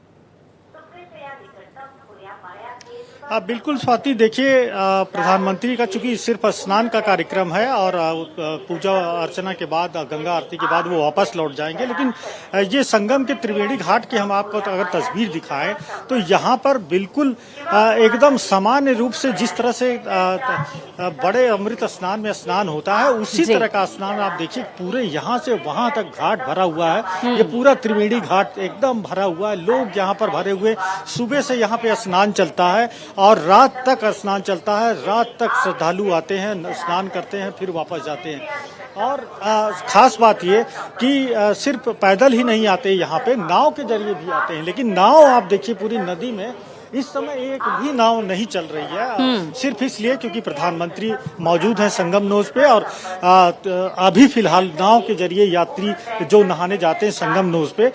बिल्कुल स्वाति, देखिए प्रधानमंत्री का चूंकि सिर्फ स्नान का कार्यक्रम है और पूजा अर्चना के बाद, गंगा आरती के बाद वो वापस लौट जाएंगे, लेकिन ये संगम के त्रिवेणी घाट की हम आपको अगर तस्वीर दिखाएं तो यहाँ पर बिल्कुल एकदम सामान्य रूप से जिस तरह से बड़े अमृत स्नान में स्नान होता है उसी तरह का स्नान आप देखिए, पूरे यहाँ से वहां तक घाट भरा हुआ है। ये पूरा त्रिवेणी घाट एकदम भरा हुआ है, लोग यहाँ पर भरे हुए, सुबह से यहाँ पे स्नान चलता है और रात तक स्नान चलता है। रात तक श्रद्धालु आते हैं, स्नान करते हैं, फिर वापस जाते हैं। और खास बात ये कि सिर्फ पैदल ही नहीं आते, यहाँ पे नाव के जरिए भी आते हैं, लेकिन नाव आप देखिए पूरी नदी में इस समय एक भी नाव नहीं चल रही है, सिर्फ इसलिए क्योंकि प्रधानमंत्री मौजूद हैं संगम नोज पे और अभी फिलहाल नाव के जरिए यात्री जो नहाने जाते हैं संगम नोज पे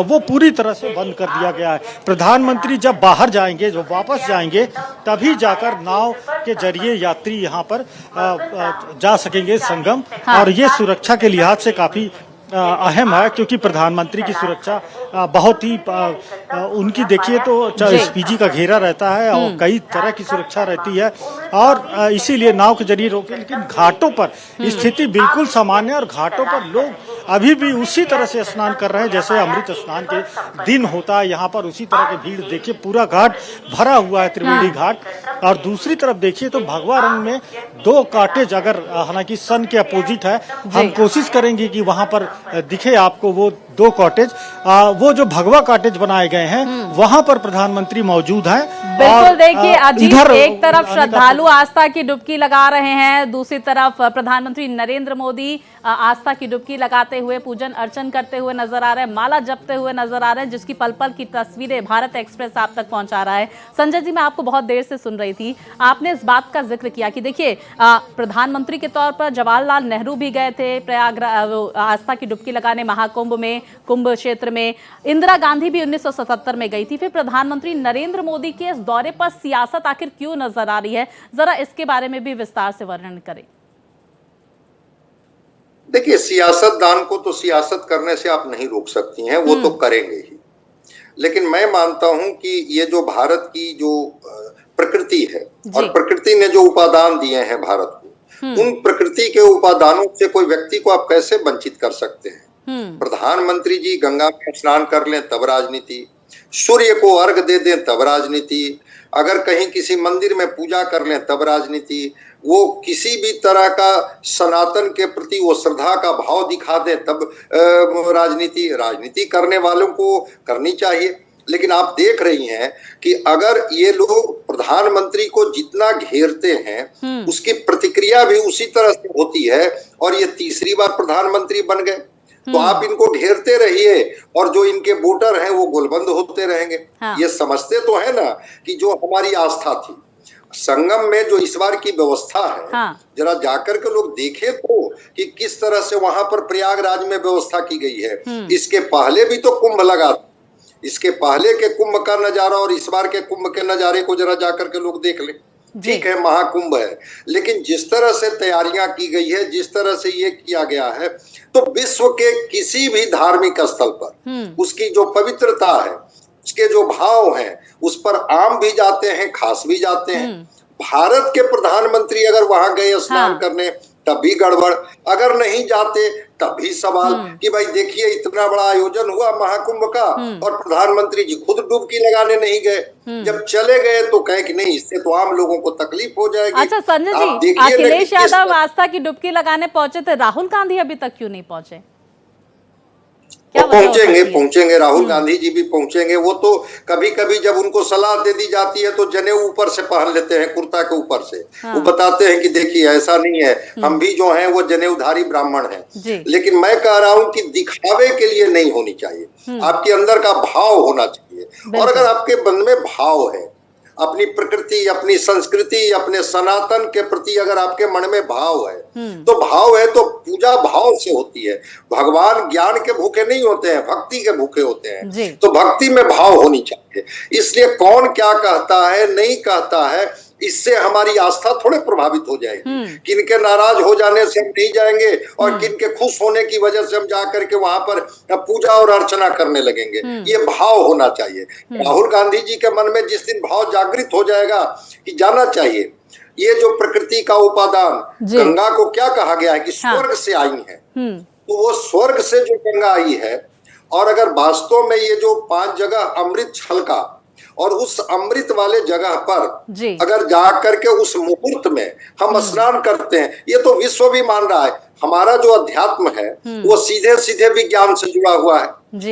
वो पूरी तरह से बंद कर दिया गया है। प्रधानमंत्री जब बाहर जाएंगे, जब वापस जाएंगे, तभी जाकर नाव के जरिए यात्री यहाँ पर जा सकेंगे संगम। और ये सुरक्षा के लिहाज से काफी अहम है, क्योंकि प्रधानमंत्री की सुरक्षा बहुत ही उनकी देखिए तो एसपीजी का घेरा रहता है और कई तरह की सुरक्षा रहती है और इसीलिए नाव के जरिए रोके। लेकिन घाटों पर स्थिति बिल्कुल सामान्य है और घाटों पर लोग अभी भी उसी तरह से स्नान कर रहे हैं जैसे अमृत स्नान के दिन होता है। यहाँ पर उसी तरह की भीड़ देखिए, पूरा घाट भरा हुआ है त्रिवेणी घाट। और दूसरी तरफ देखिए तो भगवा रंग में 2 कॉटेज, अगर हालांकि सन के अपोजिट है, हम कोशिश करेंगे कि वहां पर दिखे आपको वो 2 कॉटेज। वो जो भगवा कॉटेज बनाए गए हैं वहां पर प्रधानमंत्री मौजूद हैं। बिल्कुल, देखिए अजीत, एक तरफ श्रद्धालु आस्था की डुबकी लगा रहे हैं, दूसरी तरफ प्रधानमंत्री नरेंद्र मोदी आस्था की डुबकी लगाते हुए पूजन अर्चन करते हुए नजर आ रहे हैं, माला जपते हुए नजर आ रहे हैं, जिसकी पल पल की तस्वीरें भारत एक्सप्रेस आप तक पहुंचा रहा है। संजय जी, मैं आपको बहुत देर से सुन रही थी, आपने इस बात का जिक्र किया कि देखिए प्रधानमंत्री के तौर पर जवाहरलाल नेहरू भी गए थे प्रयागराज आस्था की डुबकी लगाने महाकुंभ में, कुंभ क्षेत्र में। इंदिरा गांधी भी 1977 में गई थी। फिर प्रधानमंत्री नरेंद्र मोदी के इस दौरे पर सियासत आखिर क्यों नजर आ रही है, जरा इसके बारे में भी विस्तार से वर्णन करें। देखिए, सियासतदान को तो सियासत करने से आप नहीं रोक सकती हैं, वो तो करेंगे ही। लेकिन मैं मानता हूं कि ये जो भारत की जो प्रकृति है और प्रकृति ने जो उपादान दिए हैं भारत को, उन प्रकृति के उपादानों से कोई व्यक्ति को आप कैसे वंचित कर सकते हैं। प्रधानमंत्री जी गंगा में स्नान कर लें तब राजनीति, सूर्य को अर्घ दे दें तब राजनीति, अगर कहीं किसी मंदिर में पूजा कर लें तब राजनीति, वो किसी भी तरह का सनातन के प्रति वो श्रद्धा का भाव दिखा दें तब राजनीति। राजनीति करने वालों को करनी चाहिए, लेकिन आप देख रही हैं कि अगर ये लोग प्रधानमंत्री को जितना घेरते हैं उसकी प्रतिक्रिया भी उसी तरह से होती है और ये तीसरी बार प्रधानमंत्री बन गए। तो आप इनको घेरते रहिए और जो इनके वोटर हैं वो गोलबंद होते रहेंगे। ये समझते तो है ना कि जो हमारी आस्था थी संगम में, जो इस बार की व्यवस्था है, जरा जाकर के लोग देखे तो कि किस तरह से वहां पर प्रयागराज में व्यवस्था की गई है। इसके पहले भी तो कुंभ लगा, इसके पहले के कुंभ का नजारा और इस बार के कुंभ के नजारे को जरा जाकर के लोग देख लें। ठीक है, महाकुंभ है, लेकिन जिस तरह से तैयारियां की गई है, जिस तरह से ये किया गया है, तो विश्व के किसी भी धार्मिक स्थल पर उसकी जो पवित्रता है, उसके जो भाव हैं, उस पर आम भी जाते हैं, खास भी जाते हैं। भारत के प्रधानमंत्री अगर वहां गए स्नान करने तब भी गड़बड़, अगर नहीं जाते तब भी सवाल कि भाई देखिए इतना बड़ा आयोजन हुआ महाकुंभ का और प्रधानमंत्री जी खुद डुबकी लगाने नहीं गए। जब चले गए तो कहे कि नहीं, इससे तो आम लोगों को तकलीफ हो जाएगी। अच्छा संजय जी, अखिलेश यादव आस्था की डुबकी लगाने पहुंचे थे, राहुल गांधी अभी तक क्यों नहीं पहुंचे? पहुंचेंगे, राहुल गांधी जी भी पहुंचेंगे। वो तो कभी कभी जब उनको सलाह दे दी जाती है तो जनेऊ ऊपर से पहन लेते हैं, कुर्ता के ऊपर से। वो बताते हैं कि देखिए ऐसा नहीं है, हम भी जो हैं वो जनेऊधारी ब्राह्मण हैं। लेकिन मैं कह रहा हूं कि दिखावे के लिए नहीं होनी चाहिए, आपके अंदर का भाव होना चाहिए। और अगर आपके मन में भाव है, अपनी प्रकृति, अपनी संस्कृति, अपने सनातन के प्रति अगर आपके मन में भाव है, तो भाव है तो पूजा भाव से होती है। भगवान ज्ञान के भूखे नहीं होते हैं, भक्ति के भूखे होते हैं। तो भक्ति में भाव होनी चाहिए। इसलिए कौन क्या कहता है नहीं कहता है इससे हमारी आस्था थोड़े प्रभावित हो जाएगी। किनके नाराज हो जाने से हम नहीं जाएंगे और किनके खुश होने की वजह से हम जाकर के वहां पर पूजा और अर्चना करने लगेंगे। ये भाव होना चाहिए। राहुल गांधी जी के मन में जिस दिन भाव जागृत हो जाएगा कि जाना चाहिए, ये जो प्रकृति का उपादान, गंगा को क्या कहा गया है कि स्वर्ग से आई है, तो वो स्वर्ग से जो गंगा आई है, और अगर वास्तव में ये जो 5 जगह अमृत छलका और उस अमृत वाले जगह पर अगर जाकर के उस मुहूर्त में हम स्नान करते हैं, ये तो विश्व भी मान रहा है। हमारा जो अध्यात्म है वो सीधे सीधे विज्ञान से जुड़ा हुआ है,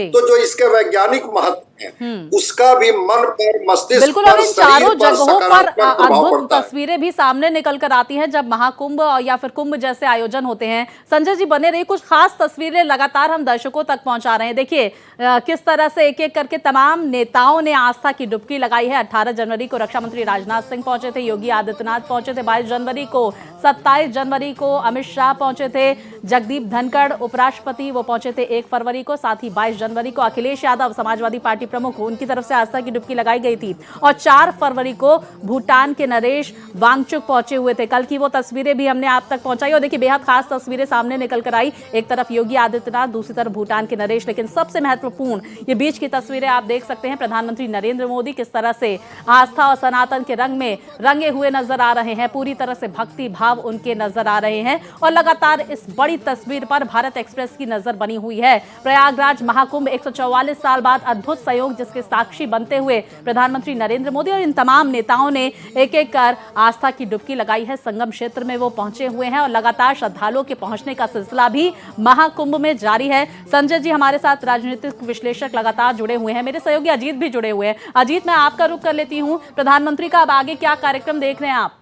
तो जो इसके वैज्ञानिक महत्व है उसका भी मन पर, मस्तिष्क बिल्कुल, पर, और इन चारों जगहों पर अद्भुत पड़ता है। तस्वीरें भी सामने निकल कर आती हैं जब महाकुंभ या फिर कुंभ जैसे आयोजन होते हैं। संजय जी बने रहिए, कुछ खास तस्वीरें लगातार हम दर्शकों तक पहुंचा रहे हैं। देखिए किस तरह से एक एक करके तमाम नेताओं ने आस्था की डुबकी लगाई है। 18 जनवरी को रक्षा मंत्री राजनाथ सिंह पहुंचे थे, योगी आदित्यनाथ पहुंचे थे, 22 जनवरी को, 27 जनवरी को अमित शाह पहुंचे थे, जगदीप धनखड़ उपराष्ट्रपति वो पहुंचे थे 1 फरवरी को, साथ ही 22 जनवरी को अखिलेश यादव समाजवादी पार्टी प्रमुख, उनकी तरफ से आस्था की डुबकी लगाई गई थी, और 4 फरवरी को भूटान के नरेश वांगचुक पहुंचे हुए थे। कल की वो तस्वीरें भी हमने आप तक पहुंचाई और देखिए बेहद खास तस्वीरें सामने निकल कर आई। एक तरफ योगी आदित्यनाथ, दूसरी तरफ भूटान के नरेश, लेकिन सबसे महत्वपूर्ण ये बीच की तस्वीरें आप देख सकते हैं। प्रधानमंत्री नरेंद्र मोदी किस तरह से आस्था और सनातन के रंग में रंगे हुए नजर आ रहे हैं, पूरी तरह से भक्ति भाव उनके नजर आ रहे हैं। और लगातार इस बड़ी तस्वीर पर भारत एक्सप्रेस की नजर बनी हुई है। प्रयागराज महाकुंभ 144 साल बाद अद्भुत संयोग जिसके साक्षी बनते हुए प्रधानमंत्री नरेंद्र मोदी और इन तमाम नेताओं ने एक एक कर आस्था की डुबकी लगाई है। संगम क्षेत्र में वो पहुंचे हुए हैं और लगातार श्रद्धालुओं के पहुंचने का सिलसिला भी महाकुंभ में जारी है। संजय जी हमारे साथ राजनीतिक विश्लेषक लगातार जुड़े हुए हैं, मेरे सहयोगी अजीत भी जुड़े हुए हैं। अजीत, मैं आपका रुख कर लेती हूं, प्रधानमंत्री का अब आगे क्या कार्यक्रम देख रहे हैं आप?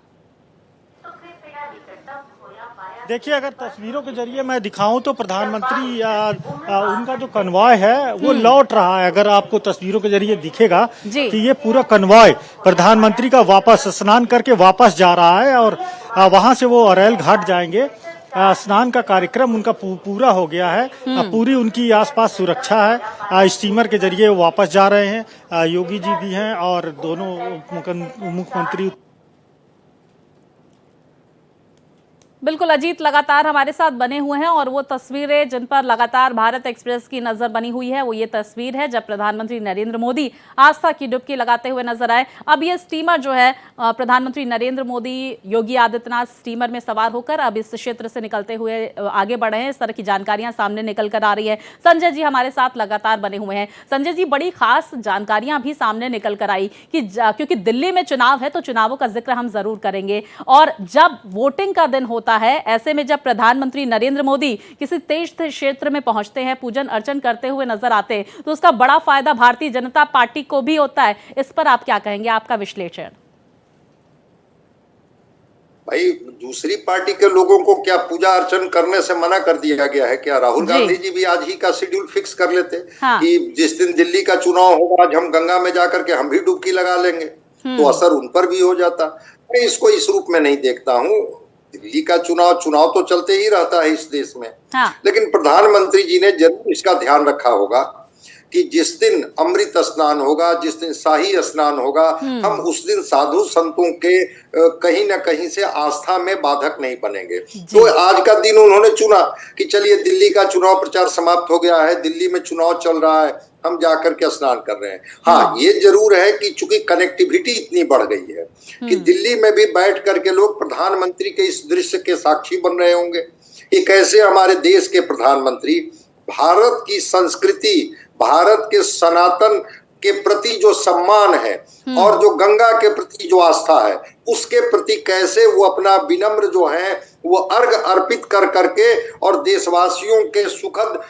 देखिए, अगर तस्वीरों के जरिए मैं दिखाऊं तो प्रधानमंत्री उनका जो कन्वॉय है वो लौट रहा है। अगर आपको तस्वीरों के जरिए दिखेगा कि ये पूरा कन्वॉय प्रधानमंत्री का वापस स्नान करके वापस जा रहा है और वहां से वो अरैल घाट जाएंगे। स्नान का कार्यक्रम उनका पूरा हो गया है, पूरी उनकी आसपास सुरक्षा है। स्टीमर के जरिए वो वापस जा रहे हैं। योगी जी भी हैं और दोनों मुख्यमंत्री। बिल्कुल अजीत लगातार हमारे साथ बने हुए हैं और वो तस्वीरें जिन पर लगातार भारत एक्सप्रेस की नजर बनी हुई है वो ये तस्वीर है जब प्रधानमंत्री नरेंद्र मोदी आस्था की डुबकी लगाते हुए नजर आए। अब ये स्टीमर जो है प्रधानमंत्री नरेंद्र मोदी योगी आदित्यनाथ स्टीमर में सवार होकर अब इस क्षेत्र से निकलते हुए आगे बढ़े हैं। इस तरह की जानकारियां सामने निकल कर आ रही है। संजय जी हमारे साथ लगातार बने हुए हैं। संजय जी, बड़ी खास जानकारियां भी सामने निकल कर आई कि क्योंकि दिल्ली में चुनाव है तो चुनावों का जिक्र हम जरूर करेंगे, और जब वोटिंग का दिन होता है ऐसे में जब प्रधानमंत्री नरेंद्र मोदी किसी तीर्थ क्षेत्र में पहुंचते हैं, पूजन अर्चन करते हुए नजर आते हैं, तो उसका बड़ा फायदा भारतीय जनता पार्टी को भी होता है। इस पर आप क्या कहेंगे, आपका विश्लेषण? भाई, दूसरी पार्टी के लोगों को क्या पूजा अर्चन करने से मना कर दिया गया है क्या? राहुल गांधी जी भी आज ही का शेड्यूल फिक्स कर लेते कि जिस दिन दिल्ली का चुनाव होगा आज हम गंगा में जाकर के हम भी डुबकी लगा लेंगे, तो असर उन पर भी हो जाता। मैं इसको इस रूप में नहीं देखता हूँ। दिल्ली का चुनाव तो चलते ही रहता है इस देश में, लेकिन प्रधानमंत्री जी ने जरूर इसका ध्यान रखा होगा कि जिस दिन अमृत स्नान होगा, जिस दिन शाही स्नान होगा, हम उस दिन साधु संतों के कहीं ना कहीं से आस्था में बाधक नहीं बनेंगे। तो आज का दिन उन्होंने चुना कि चलिए दिल्ली का चुनाव प्रचार समाप्त हो गया है, दिल्ली में चुनाव चल रहा है, हम जाकर के स्नान कर रहे हैं। हाँ, ये जरूर है कि चूंकि कनेक्टिविटी इतनी बढ़ गई है कि दिल्ली में भी बैठ करके लोग प्रधानमंत्री के इस दृश्य के साक्षी बन रहे होंगे कि कैसे हमारे देश के प्रधानमंत्री भारत की संस्कृति, भारत के सनातन के प्रति जो सम्मान है और जो गंगा के प्रति जो आस्था है उसके प्रति कैसे वो अपना विनम्र जो है वो अर्घ अर्पित कर करके और देशवासियों के सुखद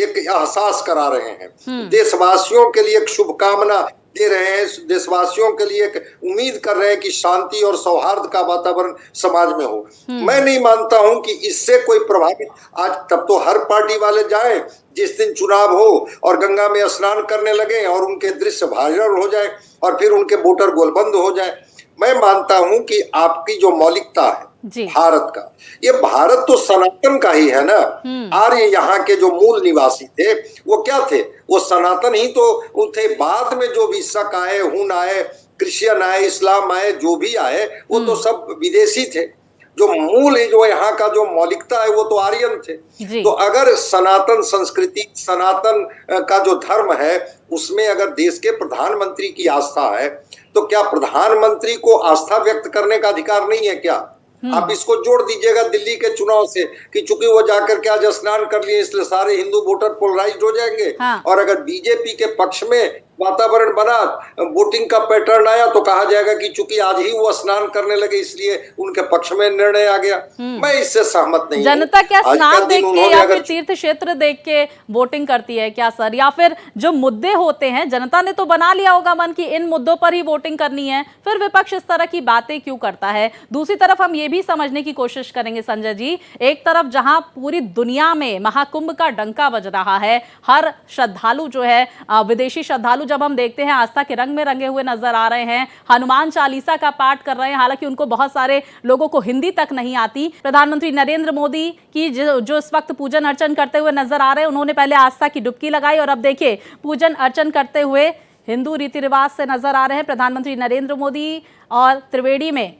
एक एहसास करा रहे हैं, देशवासियों के लिए एक शुभकामना दे रहे हैं, देशवासियों के लिए एक उम्मीद कर रहे हैं कि शांति और सौहार्द का वातावरण समाज में हो। मैं नहीं मानता हूं कि इससे कोई प्रभावित, आज तब तो हर पार्टी वाले जाएं जिस दिन चुनाव हो और गंगा में स्नान करने लगे और उनके दृश्य वायरल हो जाए और फिर उनके वोटर गोलबंद हो जाए। मैं मानता हूं कि आपकी जो मौलिकता है भारत का, ये भारत तो सनातन का ही है ना। आर्य यहाँ के जो मूल निवासी थे वो क्या थे? वो सनातन ही तो थे। बाद में जो भी शक आए, हुन आए, क्रिश्चियन आए, इस्लाम आए, जो भी आए वो तो सब विदेशी थे। जो मूल है, जो यहाँ का जो मौलिकता है वो तो आर्यन थे। तो अगर सनातन संस्कृति, सनातन का जो धर्म है उसमें अगर देश के प्रधानमंत्री की आस्था है तो क्या प्रधानमंत्री को आस्था व्यक्त करने का अधिकार नहीं है क्या? आप इसको जोड़ दीजिएगा दिल्ली के चुनाव से कि चूंकि वो जाकर के आज स्नान कर लिए इसलिए सारे हिंदू वोटर पोलराइज्ड हो जाएंगे। और अगर बीजेपी के पक्ष में वातावरण बना, वोटिंग का पैटर्न आया तो कहा जाएगा कि चूंकि आज ही वो स्नान करने लगे इसलिए उनके पक्ष में निर्णय आ गया। मैं इससे सहमत नहीं। जनता क्या स्नान देख के या फिर तीर्थ क्षेत्र देख के वोटिंग करती है क्या सर? या फिर जो मुद्दे होते हैं जनता ने तो बना लिया होगा मन की इन मुद्दों पर ही वोटिंग करनी है, फिर विपक्ष इस तरह की बातें क्यों करता है? दूसरी तरफ हम ये भी समझने की कोशिश करेंगे संजय जी, एक तरफ जहां पूरी दुनिया में महाकुंभ का डंका बज रहा है, हर श्रद्धालु जो है, विदेशी श्रद्धालु जब हम देखते हैं आस्था के रंग में रंगे हुए नजर आ रहे हैं, हनुमान चालीसा का पाठ कर रहे हैं, हालांकि उनको बहुत सारे लोगों को हिंदी तक नहीं आती। प्रधानमंत्री नरेंद्र मोदी की जो इस वक्त पूजन अर्चन करते हुए नजर आ रहे हैं, उन्होंने पहले आस्था की डुबकी लगाई और अब देखिए पूजन अर्चन करते हुए हिंदू रीति रिवाज से नजर आ रहे हैं प्रधानमंत्री नरेंद्र मोदी। और त्रिवेणी में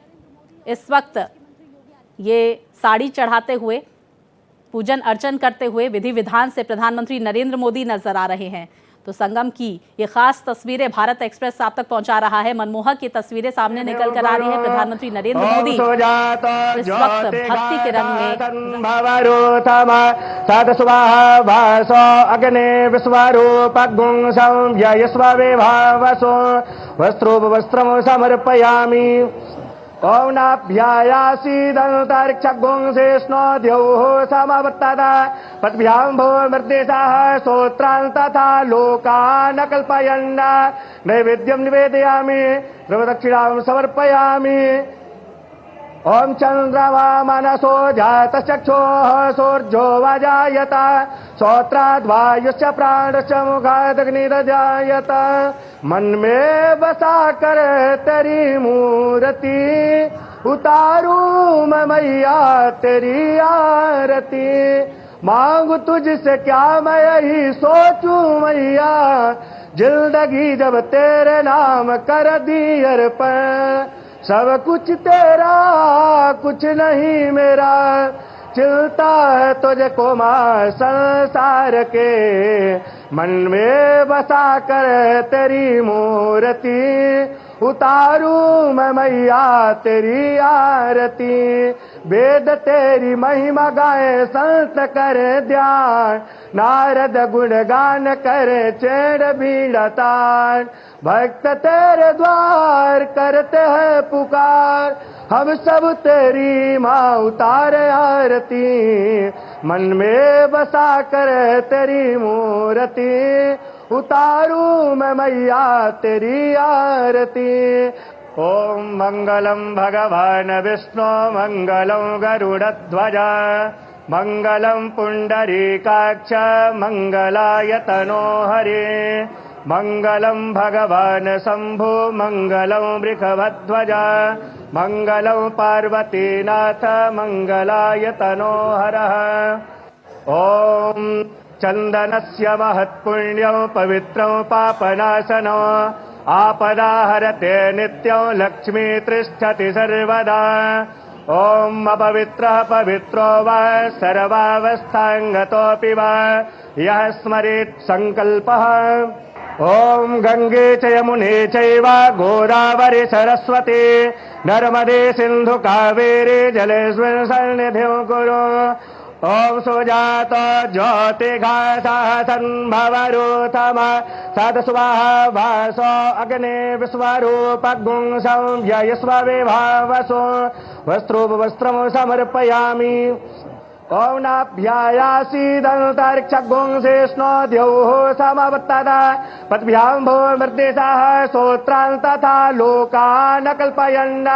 इस वक्त ये साड़ी चढ़ाते हुए, पूजन अर्चन करते हुए विधि विधान से प्रधानमंत्री नरेंद्र मोदी नजर आ रहे हैं। तो संगम की ये खास तस्वीरें भारत एक्सप्रेस आप तक पहुंचा रहा है। मनमोहक की तस्वीरें सामने निकल कर आ रही है। प्रधानमंत्री नरेंद्र मोदी इस वक्त भक्ति के रंग में ओम नाभ्यायासीदन्तरिक्षगुंसेष्णोद्यौः समवत्तदा पद्भ्यां भूमर्देशाः स्तोत्रान्तथा लोकान् कल्पयन् नैवेद्यं निवेदयामि सर्वदक्षिणां समर्पयामि। ओम चंद्रमा मनसो जातचक्षुः सूर्यो वजायत श्रोत्राद्वायुश्च प्राणश्च मुखादग्निर्जायत। मन में बसा कर तेरी मूर्ति उतारूं मैं मैया तेरी आरती। मांगू तुझसे क्या मैं यही सोचूं मैया, जिंदगी जब तेरे नाम कर दी अर्पण। सब कुछ तेरा कुछ नहीं मेरा, चिलता है तुझको मां संसार के। मन में बसा कर तेरी मूर्ति उतारूं मैं मैया तेरी आरती। वेद तेरी महिमा गाए संत करे ध्यान, नारद गुणगान करे चेड़ बीड़तान। भक्त तेरे द्वार करते हैं पुकार, हम सब तेरी माँ उतारे आरती। मन में बसा कर तेरी मूर्ति उतारूं मैं मैया तेरी आरती। ओम मंगलम भगवान विष्णु मंगलम गरुड़ध्वज मंगलम पुंडरीकाक्ष मंगलाय तनो हरे। मंगलम भगवान शंभु मंगलम वृषभध्वज मंगलम पार्वतीनाथ मंगलाय तनो हरः। ओम चंदनस्य महत्पुण्यं पवित्रं पापनाशनं आपदाहरते नित्यं लक्ष्मी तिष्ठति सर्वदा। ओम अपवित्रः पवित्रो वा सर्वावस्थांगतोऽपि वा यः स्मरेत् संकल्पः। ओम गंगे च यमुने चैव गोदावरी सरस्वती नर्मदे सिंधु कावेरी जलेस्मिन् सन्निधिं कुरु। ओम सुजात ज्योतिघासः सन्भवरूथम सदस्वाहा भासो अग्ने विश्वरूपगुंसं व्ययस्वविभावसो वस्त्रोपवस्त्रं समर्पयामि। ओम नाभ्यायासीदन्तरिक्षगुंसेष्णोद्यौः समवत्तदा पद्भ्यां भूमर्देशाः स्तोत्रान्तथा लोकान् कल्पयन्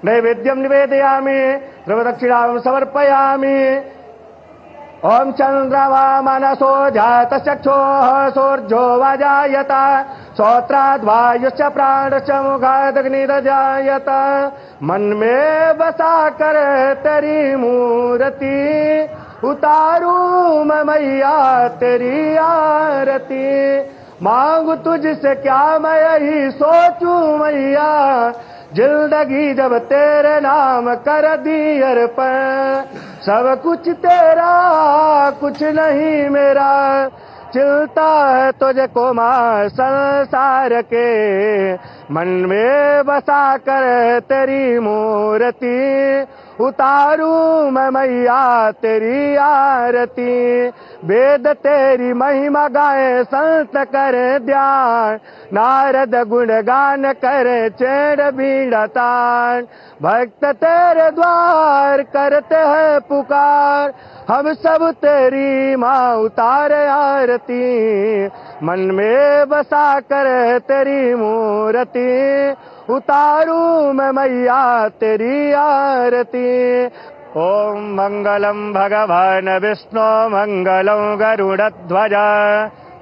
नैवेद्यं निवेदयामि सर्वदक्षिणां समर्पयामि। ओम चंद्रमा मनसो जातचक्षुः सूर्यो वजायत श्रोत्राद्वायुश्च प्राणश्च मुखादग्निर्जायत। मन में बसा कर तेरी मूर्ति उतारूं मैं मैया तेरी आरती। मांगू तुझसे क्या मैं यही सोचूं मैया, जिंदगी जब तेरे नाम कर दी अर्पण, सब कुछ तेरा कुछ नहीं मेरा, चिलता है तुझको मां संसार के, मन में बसा कर तेरी मूर्ति, उतारू मैं मैया तेरी आरती, वेद तेरी महिमा गाए संत करे ध्यान, नारद गुणगान करे चेड़ बीड़ा तान, भक्त तेरे द्वार करते हैं पुकार, हम सब तेरी माँ उतारे आरती, मन में बसा कर तेरी मूर्ति, उतारू मैं मैया तेरी आरती। ओम मंगलम भगवान विष्णु मंगलम गरुड़ध्वज,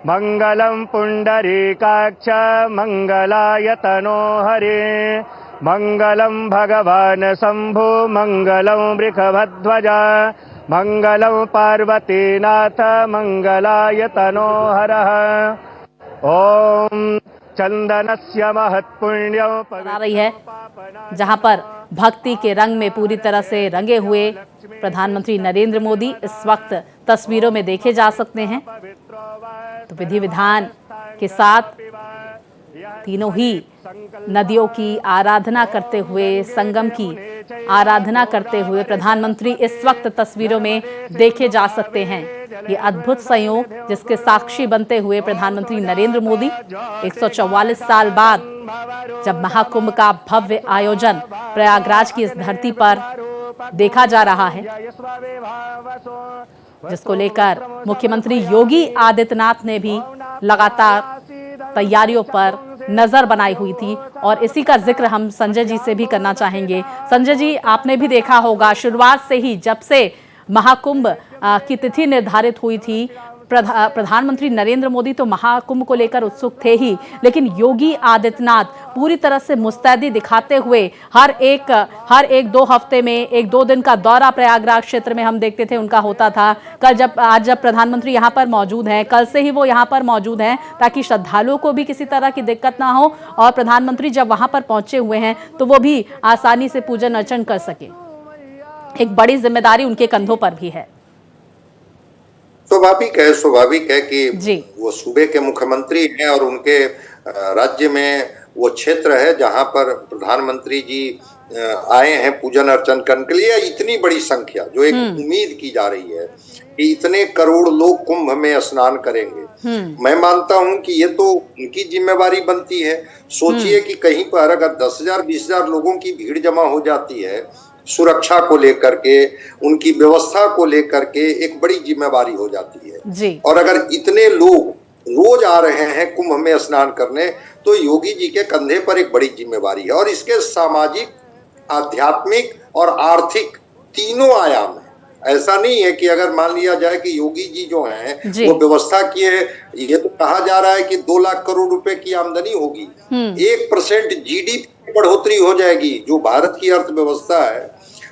मंगलम पुंडरीकाक्ष मंगलाय तनो हरे, मंगलम भगवान शंभु मंगलम वृषभध्वज, मंगलम पार्वतीनाथ मंगलाय तनो हरः। ओम चंदनस्य महत्पुण्यं आ रही है, जहां पर भक्ति के रंग में पूरी तरह से रंगे हुए प्रधानमंत्री नरेंद्र मोदी इस वक्त तस्वीरों में देखे जा सकते हैं। तो विधि विधान के साथ तीनों ही नदियों की आराधना करते हुए, संगम की आराधना करते हुए प्रधानमंत्री इस वक्त तस्वीरों में देखे जा सकते हैं। ये अद्भुत संयोग जिसके साक्षी बनते हुए प्रधानमंत्री नरेंद्र मोदी 144 साल बाद जब महाकुंभ का भव्य आयोजन प्रयागराज की इस धरती पर देखा जा रहा है, जिसको लेकर मुख्यमंत्री योगी आदित्यनाथ ने भी लगातार तैयारियों पर नजर बनाई हुई थी। और इसी का जिक्र हम संजय जी से भी करना चाहेंगे। संजय जी, आपने भी देखा होगा शुरुआत से ही, जब से महाकुंभ की तिथि निर्धारित हुई थी, प्रधानमंत्री नरेंद्र मोदी तो महाकुंभ को लेकर उत्सुक थे ही, लेकिन योगी आदित्यनाथ पूरी तरह से मुस्तैदी दिखाते हुए हर एक 2 हफ्ते में 1-2 दिन का दौरा प्रयागराज क्षेत्र में हम देखते थे उनका होता था। आज जब प्रधानमंत्री यहाँ पर मौजूद हैं, कल से ही वो यहाँ पर मौजूद हैं ताकि श्रद्धालुओं को भी किसी तरह की दिक्कत ना हो, और प्रधानमंत्री जब वहाँ पर पहुंचे हुए हैं तो वो भी आसानी से पूजन अर्चन कर सके। एक बड़ी जिम्मेदारी उनके कंधों पर भी है। स्वाभाविक है कि वो सूबे के मुख्यमंत्री हैं और उनके राज्य में वो क्षेत्र है जहां पर प्रधानमंत्री जी आए हैं पूजन अर्चन करने के लिए। इतनी बड़ी संख्या, जो एक उम्मीद की जा रही है कि इतने करोड़ लोग कुंभ में स्नान करेंगे, मैं मानता हूं कि ये तो उनकी जिम्मेवारी बनती है। सोचिए कि कहीं पर अगर 10,000 20,000 लोगों की भीड़ जमा हो जाती है, सुरक्षा को लेकर के, उनकी व्यवस्था को लेकर के एक बड़ी जिम्मेवारी हो जाती है जी। और अगर इतने लोग रोज आ रहे हैं कुंभ में स्नान करने, तो योगी जी के कंधे पर एक बड़ी जिम्मेवारी है। और इसके सामाजिक, आध्यात्मिक और आर्थिक तीनों आयाम है। ऐसा नहीं है कि अगर मान लिया जाए कि योगी जी जो हैं वो व्यवस्था किए, ये तो कहा जा रहा है कि 2 लाख करोड़ रुपए की आमदनी होगी, 1% जीडीपी बढ़ोतरी हो जाएगी। जो भारत की अर्थव्यवस्था है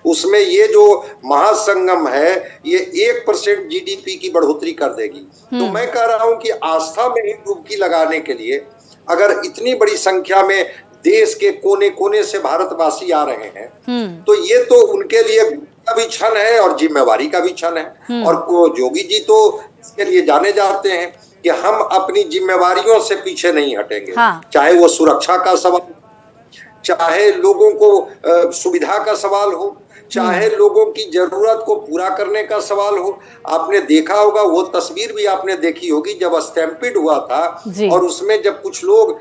उसमें ये जो महासंगम है ये 1% जीडीपी की बढ़ोतरी कर देगी। तो मैं कह रहा हूं कि आस्था में ही डुबकी लगाने के लिए अगर इतनी बड़ी संख्या में देश के कोने कोने से भारतवासी आ रहे हैं, तो ये तो उनके लिए का भी क्षण है और जिम्मेवारी का भी क्षण है। और योगी जी तो इसके लिए जाने जाते हैं कि हम अपनी जिम्मेवारियों से पीछे नहीं हटेंगे। चाहे वो सुरक्षा का सवाल, चाहे लोगों को सुविधा का सवाल हो, चाहे लोगों की जरूरत को पूरा करने का सवाल हो। आपने देखा होगा, वो तस्वीर भी आपने देखी होगी जब स्टैम्पिड हुआ था और उसमें जब कुछ लोग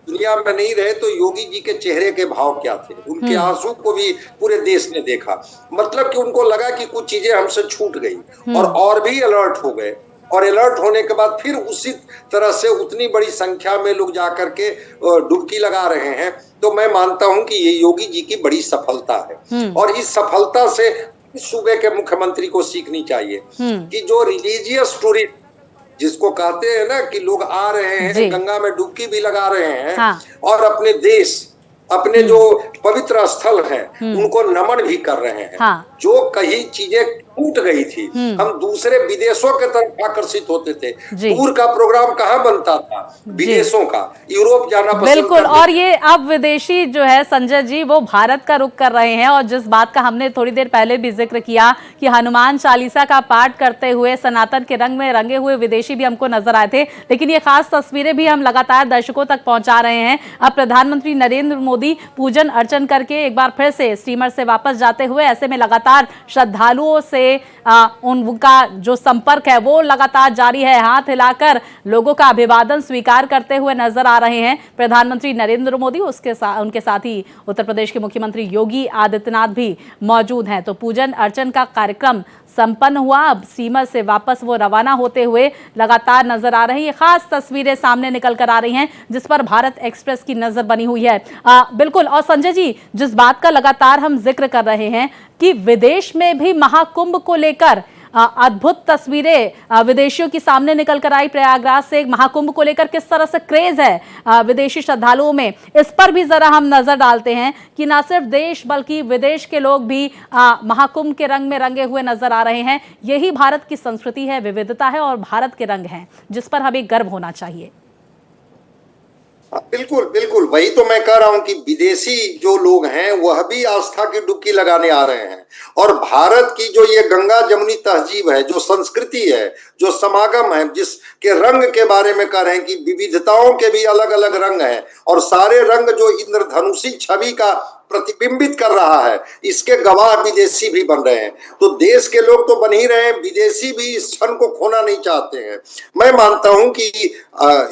दुनिया में नहीं रहे तो योगी जी के चेहरे के भाव क्या थे, उनके आंसू को भी पूरे देश ने देखा। मतलब कि उनको लगा कि कुछ चीजें हमसे छूट गई और भी अलर्ट हो गए। और अलर्ट होने के बाद फिर उसी तरह से उतनी बड़ी संख्या में लोग जाकर के डुबकी लगा रहे हैं। तो मैं मानता हूं कि ये योगी जी की बड़ी सफलता है और इस सफलता से सूबे के मुख्यमंत्री को सीखनी चाहिए कि जो रिलीजियस टूरिज्म जिसको कहते हैं ना, कि लोग आ रहे हैं, गंगा में डुबकी भी लगा रहे हैं और अपने देश, अपने जो पवित्र स्थल हैं उनको नमन भी कर रहे हैं। जो कई चीजें टूट गई थी, हम दूसरे विदेशों के तरफ आकर्षित होते थे। जी। टूर का प्रोग्राम कहाँ बनता था? विदेशों का, यूरोप जाना पसंद बिल्कुल। करते और ये अब विदेशी जो है संजय जी वो भारत का रुख कर रहे हैं, और जिस बात का हमने थोड़ी देर पहले भी जिक्र किया कि हनुमान चालीसा का पाठ करते हुए सनातन के रंग में रंगे हुए विदेशी भी हमको नजर आए थे, लेकिन ये खास तस्वीरें भी हम लगातार दर्शकों तक पहुंचा रहे हैं। अब प्रधानमंत्री नरेंद्र मोदी पूजन अर्चन करके एक बार फिर से स्टीमर से वापस जाते हुए, ऐसे में लगातार श्रद्धालुओं से उनका जो संपर्क है वो लगातार जारी है। हाथ हिलाकर लोगों का अभिवादन स्वीकार करते हुए नजर आ रहे हैं प्रधानमंत्री नरेंद्र मोदी। उनके साथ ही उत्तर प्रदेश के मुख्यमंत्री योगी आदित्यनाथ भी मौजूद हैं। तो पूजन अर्चन का कार्यक्रम संपन्न हुआ। अब स्टीमर से वापस वो रवाना होते हुए लगातार नजर आ रहे हैं। ये खास तस्वीरें सामने निकल कर आ रही हैं जिस पर भारत एक्सप्रेस की नजर बनी हुई है। बिल्कुल। और संजय जी, जिस बात का लगातार हम जिक्र कर रहे हैं कि विदेश में भी महाकुंभ को लेकर अद्भुत तस्वीरें विदेशियों की सामने निकल कर आई। प्रयागराज से महाकुंभ को लेकर किस तरह से क्रेज है विदेशी श्रद्धालुओं में, इस पर भी जरा हम नजर डालते हैं कि न सिर्फ देश बल्कि विदेश के लोग भी महाकुंभ के रंग में रंगे हुए नजर आ रहे हैं। यही भारत की संस्कृति है, विविधता है और भारत के रंग हैं जिस पर हमें गर्व होना चाहिए। बिल्कुल बिल्कुल, वही तो मैं कह रहा हूं कि विदेशी जो लोग हैं वह भी आस्था की डुबकी लगाने आ रहे हैं। और भारत की जो ये गंगा जमुनी तहजीब है, जो संस्कृति है, जो समागम है, जिसके रंग के बारे में कह रहे हैं कि विविधताओं के भी अलग अलग रंग हैं और सारे रंग जो इंद्रधनुषी छवि का प्रतिबिंबित कर रहा है, इसके गवाह विदेशी भी बन रहे हैं। तो देश के लोग तो बन ही रहे हैं, विदेशी भी इस क्षण को खोना नहीं चाहते हैं। मैं मानता हूं कि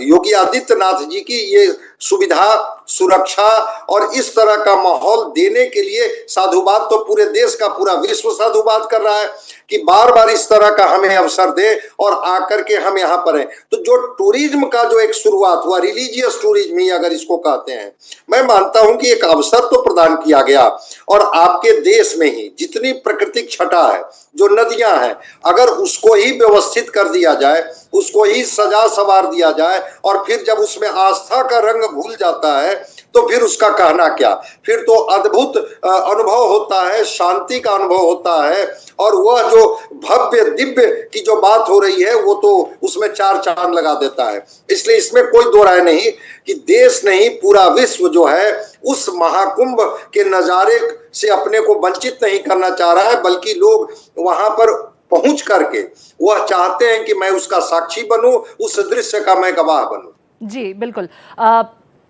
योगी आदित्यनाथ जी की ये सुविधा, सुरक्षा और इस तरह का माहौल देने के लिए साधुवाद तो पूरे देश का पूरा विश्व साधुवाद कर रहा है कि बार बार इस तरह का हमें अवसर दे और आकर के हम यहाँ पर हैं। तो जो टूरिज्म का जो एक शुरुआत हुआ, रिलीजियस टूरिज्म ही अगर इसको कहते हैं, मैं मानता हूं कि एक अवसर तो प्रदान किया गया। और आपके देश में ही जितनी प्राकृतिक छटा है, जो नदियां हैं, अगर उसको ही व्यवस्थित कर दिया जाए, उसको ही सजा सवार दिया जाए और फिर जब उसमें आस्था का रंग घुल जाता है तो फिर उसका कहना क्या। फिर तो अद्भुत अनुभव होता है, शांति का अनुभव होता है और वह जो भव्य दिव्य की जो बात हो रही है वो तो उसमें चार चांद लगा देता है। इसलिए इसमें कोई दो राय नहीं कि देश नहीं, पूरा विश्व जो है उस महाकुंभ के नजारे से अपने को वंचित नहीं करना चाह रहा है, बल्कि लोग वहां पर पहुंच करके वह चाहते हैं कि मैं उसका साक्षी बनूं, उस दृश्य का मैं गवाह बनूं। जी बिल्कुल।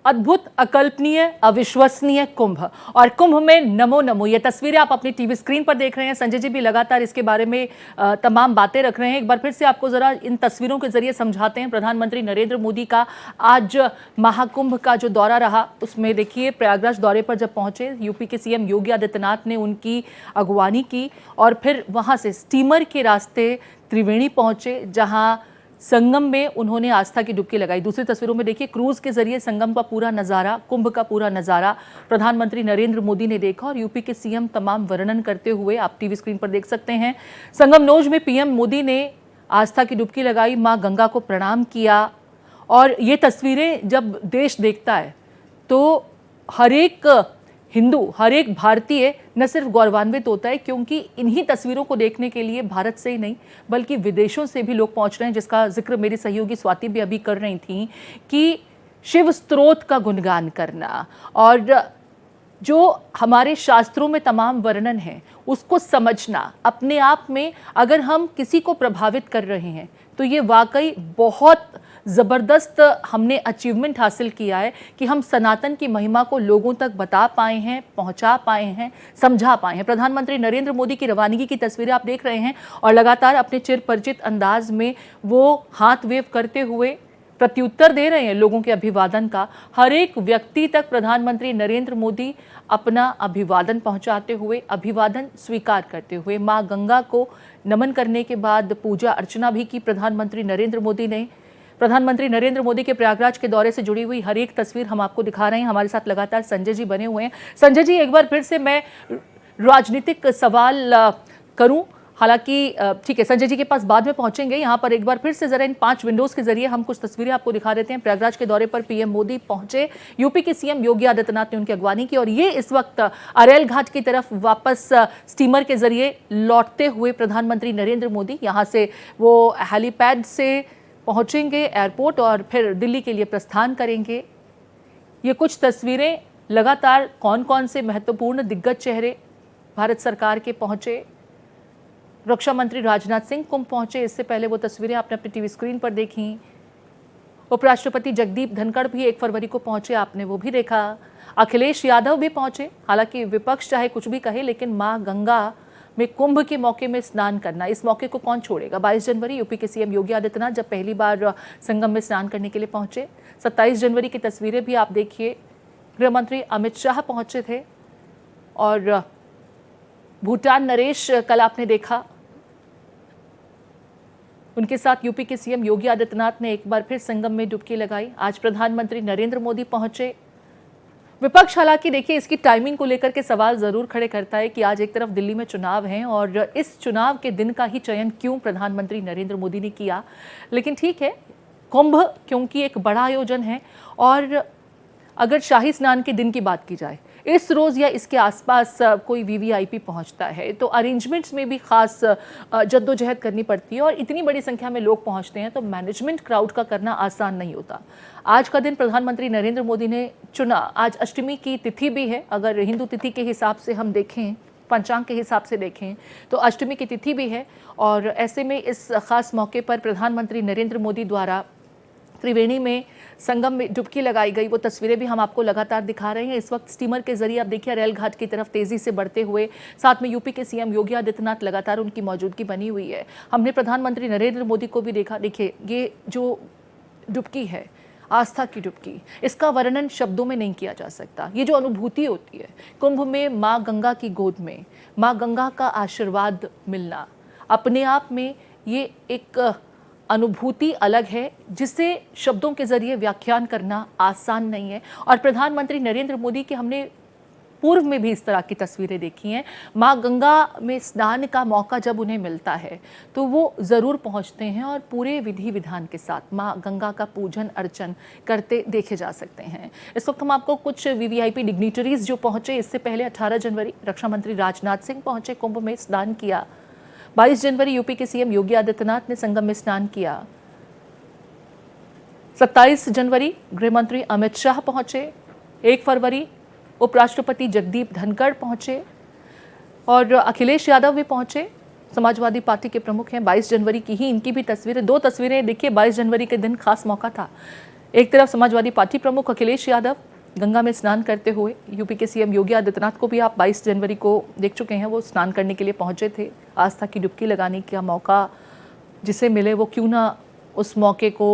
अद्भुत, अकल्पनीय, अविश्वसनीय कुंभ, और कुंभ में नमो नमो, ये तस्वीरें आप अपनी टीवी स्क्रीन पर देख रहे हैं। संजय जी भी लगातार इसके बारे में तमाम बातें रख रहे हैं। एक बार फिर से आपको जरा इन तस्वीरों के जरिए समझाते हैं। प्रधानमंत्री नरेंद्र मोदी का आज महाकुंभ का जो दौरा रहा, उसमें देखिए प्रयागराज दौरे पर जब पहुंचे, यूपी के सीएम योगी आदित्यनाथ ने उनकी अगवानी की और फिर वहां से स्टीमर के रास्ते त्रिवेणी पहुंचे, जहां संगम में उन्होंने आस्था की डुबकी लगाई। दूसरी तस्वीरों में देखिए क्रूज के जरिए संगम का पूरा नज़ारा, कुंभ का पूरा नज़ारा प्रधानमंत्री नरेंद्र मोदी ने देखा और यूपी के सीएम तमाम वर्णन करते हुए आप टीवी स्क्रीन पर देख सकते हैं। संगम नोज में पीएम मोदी ने आस्था की डुबकी लगाई, मां गंगा को प्रणाम किया। और ये तस्वीरें जब देश देखता है तो हर एक हिंदू, हर एक भारतीय न सिर्फ गौरवान्वित होता है, क्योंकि इन्हीं तस्वीरों को देखने के लिए भारत से ही नहीं बल्कि विदेशों से भी लोग पहुंच रहे हैं, जिसका जिक्र मेरी सहयोगी स्वाति भी अभी कर रही थी कि शिव स्तोत्र का गुणगान करना और जो हमारे शास्त्रों में तमाम वर्णन है उसको समझना, अपने आप में अगर हम किसी को प्रभावित कर रहे हैं तो ये वाकई बहुत ज़बरदस्त हमने अचीवमेंट हासिल किया है कि हम सनातन की महिमा को लोगों तक बता पाए हैं, पहुंचा पाए हैं, समझा पाए हैं। प्रधानमंत्री नरेंद्र मोदी की रवानगी की तस्वीरें आप देख रहे हैं और लगातार अपने चिर परिचित अंदाज में वो हाथ वेव करते हुए प्रत्युत्तर दे रहे हैं लोगों के अभिवादन का। हर एक व्यक्ति तक प्रधानमंत्री नरेंद्र मोदी अपना अभिवादन पहुंचाते हुए, अभिवादन स्वीकार करते हुए, मां गंगा को नमन करने के बाद पूजा अर्चना भी की प्रधानमंत्री नरेंद्र मोदी ने। प्रधानमंत्री नरेंद्र मोदी के प्रयागराज के दौरे से जुड़ी हुई हर एक तस्वीर हम आपको दिखा रहे हैं। हमारे साथ लगातार संजय जी बने हुए हैं। संजय जी, एक बार फिर से मैं राजनीतिक सवाल करूं, हालांकि ठीक है, संजय जी के पास बाद में पहुंचेंगे। यहाँ पर एक बार फिर से जरा इन 5 विंडोज के जरिए हम कुछ तस्वीरें आपको दिखा देते हैं। प्रयागराज के दौरे पर पीएम मोदी पहुंचे, यूपी के सीएम योगी आदित्यनाथ ने उनकी अगवानी की और ये इस वक्त अरेल घाट की तरफ वापस स्टीमर के जरिए लौटते हुए प्रधानमंत्री नरेंद्र मोदी यहाँ से वो हेलीपैड से पहुंचेंगे एयरपोर्ट और फिर दिल्ली के लिए प्रस्थान करेंगे। ये कुछ तस्वीरें, लगातार कौन कौन से महत्वपूर्ण दिग्गज चेहरे भारत सरकार के पहुंचे। रक्षा मंत्री राजनाथ सिंह कुंभ पहुंचे, इससे पहले वो तस्वीरें आपने अपनी टीवी स्क्रीन पर देखी। उपराष्ट्रपति जगदीप धनखड़ भी 1 फरवरी को पहुंचे, आपने वो भी देखा। अखिलेश यादव भी पहुंचे। हालांकि विपक्ष चाहे कुछ भी कहे, लेकिन मां गंगा में कुंभ के मौके में स्नान करना, इस मौके को कौन छोड़ेगा। 22 जनवरी यूपी के सीएम योगी आदित्यनाथ जब पहली बार संगम में स्नान करने के लिए पहुंचे। 27 जनवरी की तस्वीरें भी आप देखिए, गृह मंत्री अमित शाह पहुंचे थे और भूटान नरेश कल आपने देखा, उनके साथ यूपी के सीएम योगी आदित्यनाथ ने एक बार फिर संगम में डुबकी लगाई। आज प्रधानमंत्री नरेंद्र मोदी पहुंचे। विपक्ष हालांकि देखिए इसकी टाइमिंग को लेकर के सवाल जरूर खड़े करता है कि आज एक तरफ दिल्ली में चुनाव हैं और इस चुनाव के दिन का ही चयन क्यों प्रधानमंत्री नरेंद्र मोदी ने किया। लेकिन ठीक है, कुंभ क्योंकि एक बड़ा आयोजन है और अगर शाही स्नान के दिन की बात की जाए, इस रोज़ या इसके आसपास कोई वीवीआईपी पहुंचता है तो अरेंजमेंट्स में भी खास जद्दोजहद करनी पड़ती है और इतनी बड़ी संख्या में लोग पहुंचते हैं तो मैनेजमेंट क्राउड का करना आसान नहीं होता। आज का दिन प्रधानमंत्री नरेंद्र मोदी ने चुना। आज अष्टमी की तिथि भी है, अगर हिंदू तिथि के हिसाब से हम देखें, पंचांग के हिसाब से देखें तो अष्टमी की तिथि भी है और ऐसे में इस खास मौके पर प्रधानमंत्री नरेंद्र मोदी द्वारा त्रिवेणी में संगम में डुबकी लगाई गई। वो तस्वीरें भी हम आपको लगातार दिखा रहे हैं। इस वक्त स्टीमर के जरिए आप देखिए रेल घाट की तरफ तेजी से बढ़ते हुए, साथ में यूपी के सीएम योगी आदित्यनाथ लगातार उनकी मौजूदगी बनी हुई है। हमने प्रधानमंत्री नरेंद्र मोदी को भी देखा। देखिए ये जो डुबकी है, आस्था की डुबकी, इसका वर्णन शब्दों में नहीं किया जा सकता। ये जो अनुभूति होती है कुंभ में माँ गंगा की गोद में माँ गंगा का आशीर्वाद मिलना, अपने आप में ये एक अनुभूति अलग है जिसे शब्दों के जरिए व्याख्यान करना आसान नहीं है। और प्रधानमंत्री नरेंद्र मोदी की हमने पूर्व में भी इस तरह की तस्वीरें देखी हैं। माँ गंगा में स्नान का मौका जब उन्हें मिलता है तो वो ज़रूर पहुंचते हैं और पूरे विधि विधान के साथ माँ गंगा का पूजन अर्चन करते देखे जा सकते हैं। इस वक्त हम आपको कुछ वीवीआईपी डिग्निटरीज जो पहुंचे, इससे पहले 18 जनवरी रक्षा मंत्री राजनाथ सिंह पहुंचे, कुंभ में स्नान किया। 22 जनवरी यूपी के सीएम योगी आदित्यनाथ ने संगम में स्नान किया। 27 जनवरी गृह मंत्री अमित शाह पहुंचे। 1 फरवरी उपराष्ट्रपति जगदीप धनखड़ पहुंचे और अखिलेश यादव भी पहुंचे, समाजवादी पार्टी के प्रमुख हैं। 22 जनवरी की ही इनकी भी तस्वीरें, 2 तस्वीरें देखिए। 22 जनवरी के दिन खास मौका था। एक तरफ समाजवादी पार्टी प्रमुख अखिलेश यादव गंगा में स्नान करते हुए, यूपी के सीएम योगी आदित्यनाथ को भी आप 22 जनवरी को देख चुके हैं, वो स्नान करने के लिए पहुंचे थे। आस्था की डुबकी लगाने का मौका जिसे मिले वो क्यों ना उस मौके को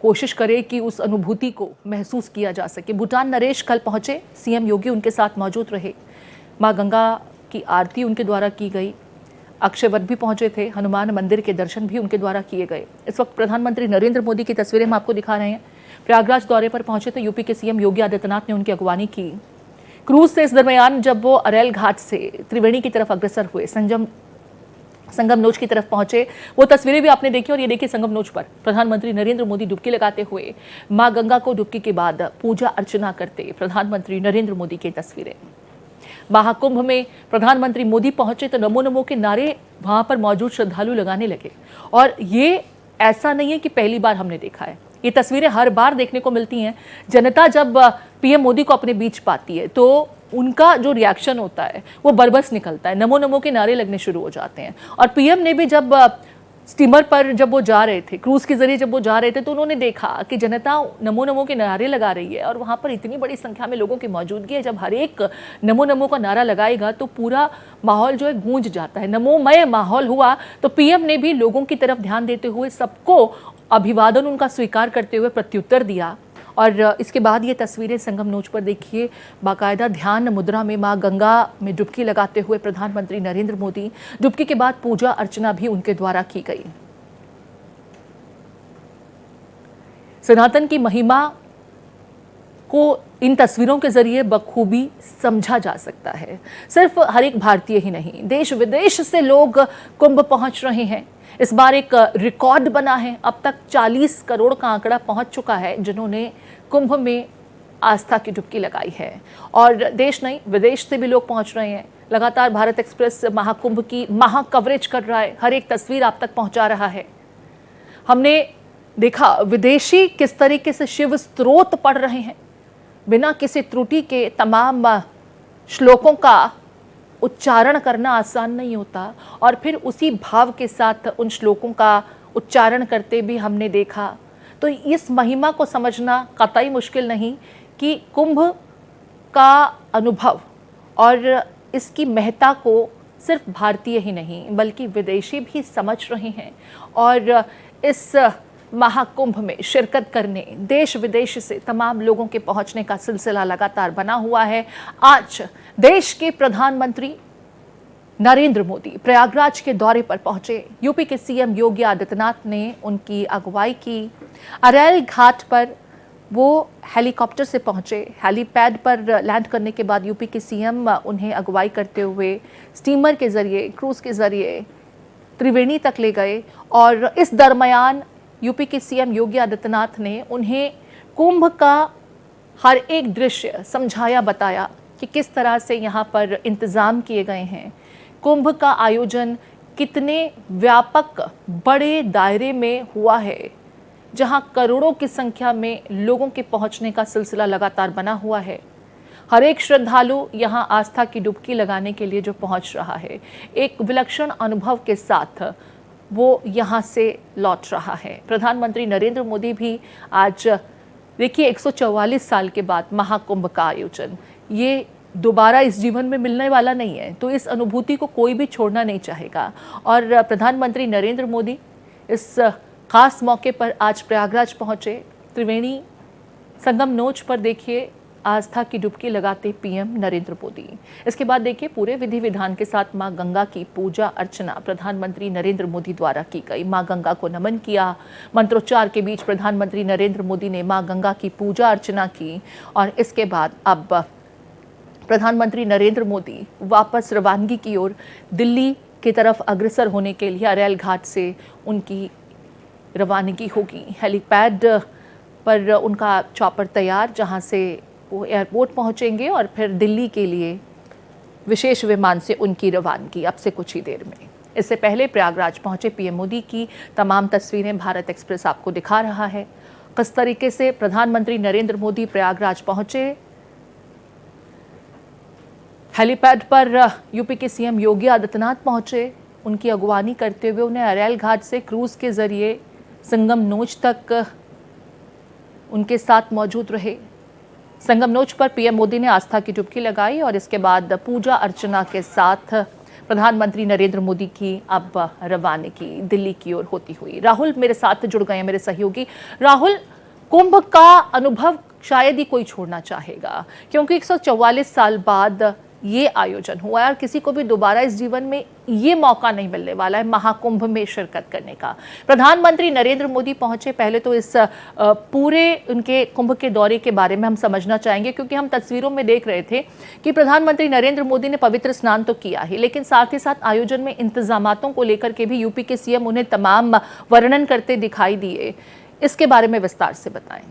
कोशिश करे कि उस अनुभूति को महसूस किया जा सके। भूटान नरेश कल पहुंचे, सीएम योगी उनके साथ मौजूद रहे। माँ गंगा की आरती उनके द्वारा की गई। अक्षयवट भी पहुंचे थे, हनुमान मंदिर के दर्शन भी उनके द्वारा किए गए। इस वक्त प्रधानमंत्री नरेंद्र मोदी की तस्वीरें हम आपको दिखा रहे हैं। प्रयागराज दौरे पर पहुंचे तो यूपी के सीएम योगी आदित्यनाथ ने उनकी अगवानी की। क्रूज से इस दरमियान जब वो अरेल घाट से त्रिवेणी की तरफ अग्रसर हुए, संगम नोच की तरफ पहुंचे, वो तस्वीरें भी आपने देखी। और ये देखिए संगम नोच पर प्रधानमंत्री नरेंद्र मोदी डुबकी लगाते हुए मां गंगा को डुबकी के बाद पूजा अर्चना करते प्रधानमंत्री नरेंद्र मोदी की तस्वीरें। महाकुंभ में प्रधानमंत्री मोदी पहुंचे तो नमो नमो के नारे वहां पर मौजूद श्रद्धालु लगाने लगे। और ये ऐसा नहीं है कि पहली बार हमने देखा है, ये तस्वीरें हर बार देखने को मिलती हैं। जनता जब पीएम मोदी को अपने बीच पाती है तो उनका जो रिएक्शन होता है वो बरबस निकलता है, नमो नमो के नारे लगने शुरू हो जाते हैं। और पीएम ने भी जब स्टीमर पर जब वो जा रहे थे, क्रूज के जरिए जब वो जा रहे थे, तो उन्होंने देखा कि जनता नमो नमो के नारे लगा रही है और वहाँ पर इतनी बड़ी संख्या में लोगों की मौजूदगी है। जब हर एक नमो नमो का नारा लगाएगा तो पूरा माहौल जो है गूंज जाता है, नमोमय माहौल हुआ। तो पीएम ने भी लोगों की तरफ ध्यान देते हुए सबको अभिवादन उनका स्वीकार करते हुए प्रत्युत्तर दिया। और इसके बाद ये तस्वीरें संगम नोच पर देखिए, बाकायदा ध्यान मुद्रा में मां गंगा में डुबकी लगाते हुए प्रधानमंत्री नरेंद्र मोदी। डुबकी के बाद पूजा अर्चना भी उनके द्वारा की गई। सनातन की महिमा को इन तस्वीरों के जरिए बखूबी समझा जा सकता है। सिर्फ हर एक भारतीय ही नहीं, देश विदेश से लोग कुंभ पहुंच रहे हैं। इस बार एक रिकॉर्ड बना है। अब तक 40 करोड़ का आंकड़ा पहुंच चुका है जिन्होंने कुंभ में आस्था की डुबकी लगाई है। और देश नहीं, विदेश से भी लोग पहुंच रहे हैं। लगातार भारत एक्सप्रेस महाकुंभ की महा कवरेज कर रहा है, हर एक तस्वीर आप तक पहुंचा रहा है। हमने देखा विदेशी किस तरीके से शिव स्तोत्र पढ़ रहे हैं, बिना किसी त्रुटि के। तमाम श्लोकों का उच्चारण करना आसान नहीं होता और फिर उसी भाव के साथ उन श्लोकों का उच्चारण करते भी हमने देखा। तो इस महिमा को समझना कतई मुश्किल नहीं कि कुंभ का अनुभव और इसकी महत्ता को सिर्फ भारतीय ही नहीं बल्कि विदेशी भी समझ रहे हैं। और इस महाकुंभ में शिरकत करने देश विदेश से तमाम लोगों के पहुंचने का सिलसिला लगातार बना हुआ है। आज देश के प्रधानमंत्री नरेंद्र मोदी प्रयागराज के दौरे पर पहुंचे। यूपी के सीएम योगी आदित्यनाथ ने उनकी अगुवाई की। अरैल घाट पर वो हेलीकॉप्टर से पहुंचे। हेलीपैड पर लैंड करने के बाद यूपी के सीएम उन्हें अगुवाई करते हुए स्टीमर के जरिए, क्रूज के जरिए त्रिवेणी तक ले गए। और इस दरमियान यूपी के सीएम योगी आदित्यनाथ ने उन्हें कुंभ का हर एक दृश्य समझाया, बताया कि किस तरह से यहाँ पर इंतजाम किए गए हैं। कुंभ का आयोजन कितने व्यापक बड़े दायरे में हुआ है, जहां करोड़ों की संख्या में लोगों के पहुंचने का सिलसिला लगातार बना हुआ है। हर एक श्रद्धालु यहां आस्था की डुबकी लगाने के लिए जो पहुंच रहा है, एक विलक्षण अनुभव के साथ वो यहां से लौट रहा है। प्रधानमंत्री नरेंद्र मोदी भी आज देखिए 144 साल के बाद महाकुंभ का आयोजन, ये दोबारा इस जीवन में मिलने वाला नहीं है, तो इस अनुभूति को कोई भी छोड़ना नहीं चाहेगा। और प्रधानमंत्री नरेंद्र मोदी इस खास मौके पर आज प्रयागराज पहुंचे। त्रिवेणी संगम नोच पर देखिए आस्था की डुबकी लगाते पीएम नरेंद्र मोदी। इसके बाद देखिए पूरे विधि विधान के साथ मां गंगा की पूजा अर्चना प्रधानमंत्री नरेंद्र मोदी द्वारा की गई। मां गंगा को नमन किया। मंत्रोच्चार के बीच प्रधानमंत्री नरेंद्र मोदी ने मां गंगा की पूजा अर्चना की। और इसके बाद अब प्रधानमंत्री नरेंद्र मोदी वापस रवानगी की ओर दिल्ली की तरफ अग्रसर होने के लिए अरैल घाट से उनकी रवानगी होगी। हेलीपैड पर उनका चॉपर तैयार, जहां से वो एयरपोर्ट पहुंचेंगे और फिर दिल्ली के लिए विशेष विमान से उनकी रवानगी अब से कुछ ही देर में। इससे पहले प्रयागराज पहुंचे पीएम मोदी की तमाम तस्वीरें भारत एक्सप्रेस आपको दिखा रहा है। किस तरीके से प्रधानमंत्री नरेंद्र मोदी प्रयागराज पहुंचे। हेलीपैड पर यूपी के सीएम योगी आदित्यनाथ पहुंचे। उनकी अगवानी करते हुए उन्हें अरैल घाट से क्रूज के जरिए संगम नोच तक उनके साथ मौजूद रहे। संगम नोच पर पीएम मोदी ने आस्था की डुबकी लगाई और इसके बाद पूजा अर्चना के साथ प्रधानमंत्री नरेंद्र मोदी की अब रवानगी दिल्ली की ओर होती हुई। राहुल मेरे साथ जुड़ गए हैं, मेरे सहयोगी। राहुल, कुंभ का अनुभव शायद ही कोई छोड़ना चाहेगा, क्योंकि 144 साल बाद ये आयोजन हुआ है और किसी को भी दोबारा इस जीवन में ये मौका नहीं मिलने वाला है महाकुंभ में शिरकत करने का। प्रधानमंत्री नरेंद्र मोदी पहुंचे। पहले तो इस पूरे उनके कुंभ के दौरे के बारे में हम समझना चाहेंगे, क्योंकि हम तस्वीरों में देख रहे थे कि प्रधानमंत्री नरेंद्र मोदी ने पवित्र स्नान तो किया ही, लेकिन साथ ही साथ आयोजन में इंतजामातों को लेकर के भी यूपी के सीएम उन्हें तमाम वर्णन करते दिखाई दिए। इसके बारे में विस्तार से बताएं।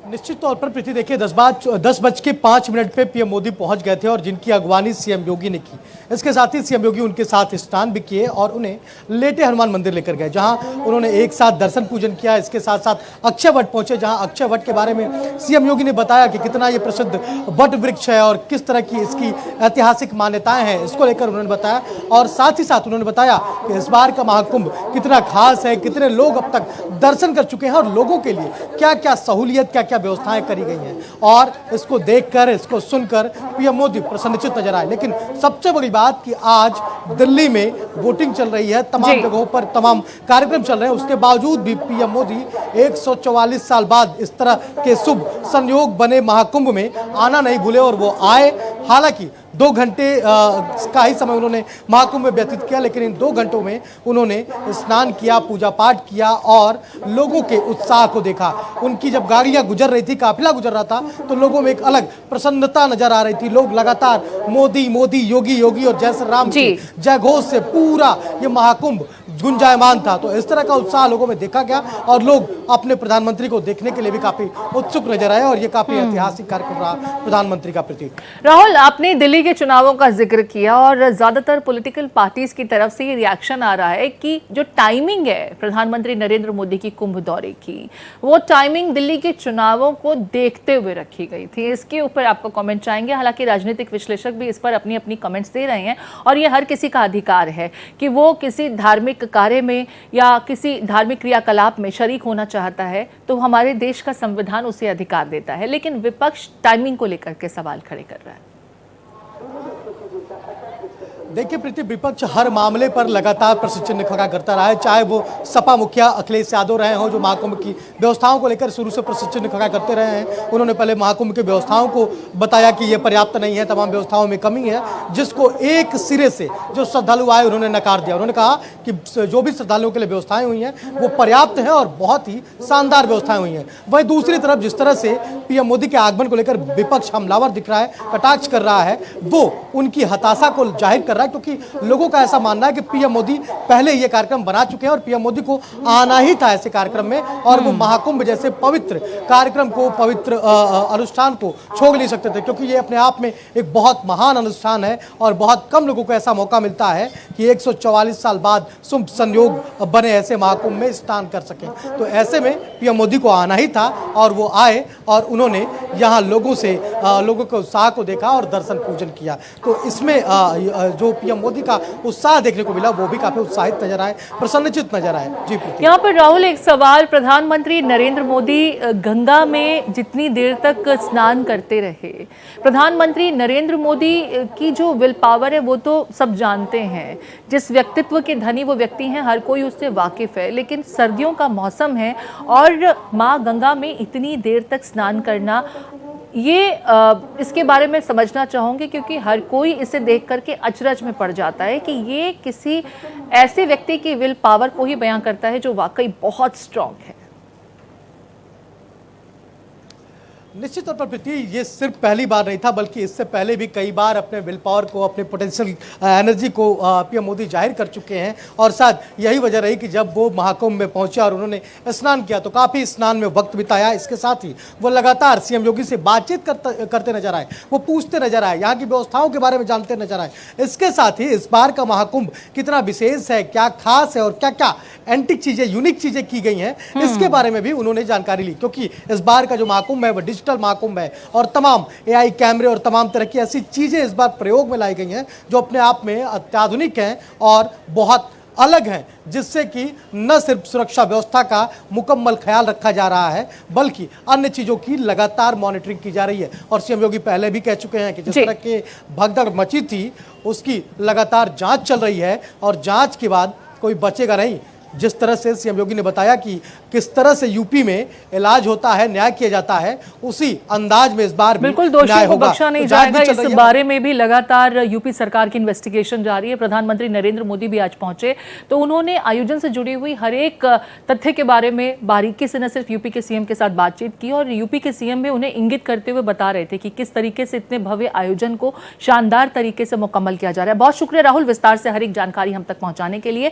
निश्चित तौर पर प्रीति, देखिए 10:05 पे पीएम मोदी पहुंच गए थे और जिनकी अगवानी सीएम योगी ने की। इसके साथ ही सीएम योगी उनके साथ स्नान भी किए और उन्हें लेटे हनुमान मंदिर लेकर गए, जहां उन्होंने एक साथ दर्शन पूजन किया। इसके साथ साथ अक्षय वट पहुंचे, जहां अक्षय वट के बारे में सीएम योगी ने बताया कि कितना ये प्रसिद्ध वट वृक्ष है और किस तरह की इसकी ऐतिहासिक मान्यताएं हैं, इसको लेकर उन्होंने बताया। और साथ ही साथ उन्होंने बताया कि इस बार का महाकुंभ कितना खास है, कितने लोग अब तक दर्शन कर चुके हैं और लोगों के लिए क्या क्या सहूलियत, क्या क्या व्यवस्थाएं करी गई हैं। और इसको देखकर, इसको सुनकर पीएम मोदी प्रसन्नचित्त नजर आए। लेकिन सबसे बड़ी बात कि आज दिल्ली में वोटिंग चल रही है, तमाम जगहों पर तमाम कार्यक्रम चल रहे हैं, उसके बावजूद भी पीएम मोदी 144 साल बाद इस तरह के शुभ संयोग बने महाकुंभ में आना नहीं भूले और वो आए। हालांकि 2 घंटे का ही समय उन्होंने महाकुंभ में व्यतीत किया, लेकिन इन 2 घंटों में उन्होंने स्नान किया, पूजा पाठ किया और लोगों के उत्साह को देखा। उनकी जब गाड़ियां गुजर रही थी, काफिला गुजर रहा था, तो लोगों में एक अलग प्रसन्नता नजर आ रही थी। लोग लगातार मोदी मोदी, योगी योगी और जय श्री राम के जय घोष से पूरा ये महाकुंभ गुंजायमान था। तो इस तरह का उत्साह लोगों में देखा गया और लोग अपने प्रधानमंत्री को देखने के लिए भी काफी उत्सुक नजर आए और ये काफी ऐतिहासिक कार्यक्रम रहा प्रधानमंत्री का प्रतीक। राहुल, आपने दिल्ली के चुनावों का जिक्र किया और ज्यादातर पॉलिटिकल पार्टीज की तरफ से ये रिएक्शन आ रहा है कि जो टाइमिंग है प्रधानमंत्री नरेंद्र मोदी की कुंभ दौरे की, वो टाइमिंग दिल्ली के चुनावों को देखते हुए रखी गई थी। इसके ऊपर आपका कमेंट चाहेंगे। हालांकि राजनीतिक विश्लेषक भी इस पर अपनी अपनी कमेंट्स दे रहे हैं और ये हर किसी का अधिकार है कि वो किसी धार्मिक कार्य में या किसी धार्मिक क्रियाकलाप में शरीक होना चाहता है, तो हमारे देश का संविधान उसे अधिकार देता है। लेकिन विपक्ष टाइमिंग को लेकर के सवाल खड़े कर रहा है। देखिए प्रीति, विपक्ष हर मामले पर लगातार प्रश्न चिन्ह खड़ा करता रहा है, चाहे वो सपा मुखिया अखिलेश यादव रहे हों, जो महाकुंभ की व्यवस्थाओं को लेकर शुरू से प्रश्न चिन्ह खड़ा करते रहे हैं। उन्होंने पहले महाकुंभ की व्यवस्थाओं को बताया कि ये पर्याप्त नहीं है, तमाम व्यवस्थाओं में कमी है, जिसको एक सिरे से जो श्रद्धालु आए उन्होंने नकार दिया। उन्होंने कहा कि जो भी श्रद्धालुओं के लिए व्यवस्थाएं हुई हैं वो पर्याप्त है और बहुत ही शानदार व्यवस्थाएं हुई हैं। वहीं दूसरी तरफ जिस तरह से पीएम मोदी के आगमन को लेकर विपक्ष हमलावर दिख रहा है, कटाक्ष कर रहा है, वो उनकी हताशा को जाहिर कर रहा है, क्योंकि लोगों का ऐसा मानना है कि पीएम मोदी पहले ये कार्यक्रम बना चुके हैं और पीएम मोदी को आना ही था ऐसे कार्यक्रम में और वो महाकुंभ जैसे पवित्र कार्यक्रम को, पवित्र अनुष्ठान को छोड़ नहीं सकते थे, क्योंकि ये अपने आप में एक बहुत महान अनुष्ठान है और बहुत कम लोगों को ऐसा मौका मिलता है कि 144 साल बाद शुभ संयोग बने ऐसे महाकुंभ में स्नान कर सकें। तो ऐसे में पीएम मोदी को आना ही था और वो आए और उन्होंने यहाँ लोगों के उत्साह को देखा और दर्शन पूजन किया। तो इसमें जो पीएम मोदी का उत्साह देखने को मिला वो भी काफी उत्साहित नजर आए, प्रसन्नचित नजर आए। जी यहाँ पर राहुल, एक सवाल, प्रधानमंत्री नरेंद्र मोदी गंगा में जितनी देर तक स्नान करते रहे, प्रधानमंत्री नरेंद्र मोदी की जो विल पावर है वो तो सब जानते हैं, जिस व्यक्तित्व के धनी वो व्यक्ति हैं हर कोई उससे वाकिफ है। लेकिन सर्दियों का मौसम है और माँ गंगा में इतनी देर तक स्नान करना, ये इसके बारे में समझना चाहूँगी, क्योंकि हर कोई इसे देख करके अचरज में पड़ जाता है कि ये किसी ऐसे व्यक्ति की विल पावर को ही बयां करता है जो वाकई बहुत स्ट्रांग है। निश्चित तौर पर प्रीति, ये सिर्फ पहली बार नहीं था, बल्कि इससे पहले भी कई बार अपने विल पावर को, अपने पोटेंशियल एनर्जी को पीएम मोदी जाहिर कर चुके हैं और शायद यही वजह रही कि जब वो महाकुंभ में पहुंचे और उन्होंने स्नान किया तो काफ़ी स्नान में वक्त बिताया। इसके साथ ही वो लगातार सीएम योगी से बातचीत करते नजर आए, वो पूछते नजर आए, यहाँ की व्यवस्थाओं के बारे में जानते नजर आए। इसके साथ ही इस बार का महाकुंभ कितना विशेष है, क्या खास है और क्या क्या एंटिक चीज़ें, यूनिक चीज़ें की गई हैं, इसके बारे में भी उन्होंने जानकारी ली। क्योंकि इस बार का जो महाकुंभ है वो डिजिटल महाकुंभ है और तमाम एआई कैमरे और तमाम तरह की ऐसी चीजें इस बार प्रयोग में लाई गई हैं जो अपने आप में अत्याधुनिक हैं और बहुत अलग हैं, जिससे कि न सिर्फ सुरक्षा व्यवस्था का मुकम्मल ख्याल रखा जा रहा है बल्कि अन्य चीजों की लगातार मॉनिटरिंग की जा रही है। और सीएम योगी पहले भी कह चुके हैं कि जिस तरह के भगदड़ मची थी उसकी लगातार जांच चल रही है और जांच के बाद कोई बचेगा नहीं। जिस तरह से सीएम योगी ने बताया कि किस तरह से यूपी में इलाज होता है, न्याय किया जाता है, उसी अंदाज में इस बार बिल्कुल दोषियों को बख्शा नहीं जाएगा। इस बारे में भी लगातार यूपी सरकार की इन्वेस्टिगेशन जारी है। प्रधानमंत्री नरेंद्र मोदी भी आज पहुंचे तो उन्होंने आयोजन से जुड़ी हुई हर एक तथ्य के बारे में बारीकी से न सिर्फ यूपी के सीएम के साथ बातचीत की और यूपी के सीएम भी उन्हें इंगित करते हुए बता रहे थे कि किस तरीके से इतने भव्य आयोजन को शानदार तरीके से मुकम्मल किया जा रहा है। बहुत शुक्रिया राहुल, विस्तार से हर एक जानकारी हम तक पहुंचाने के लिए।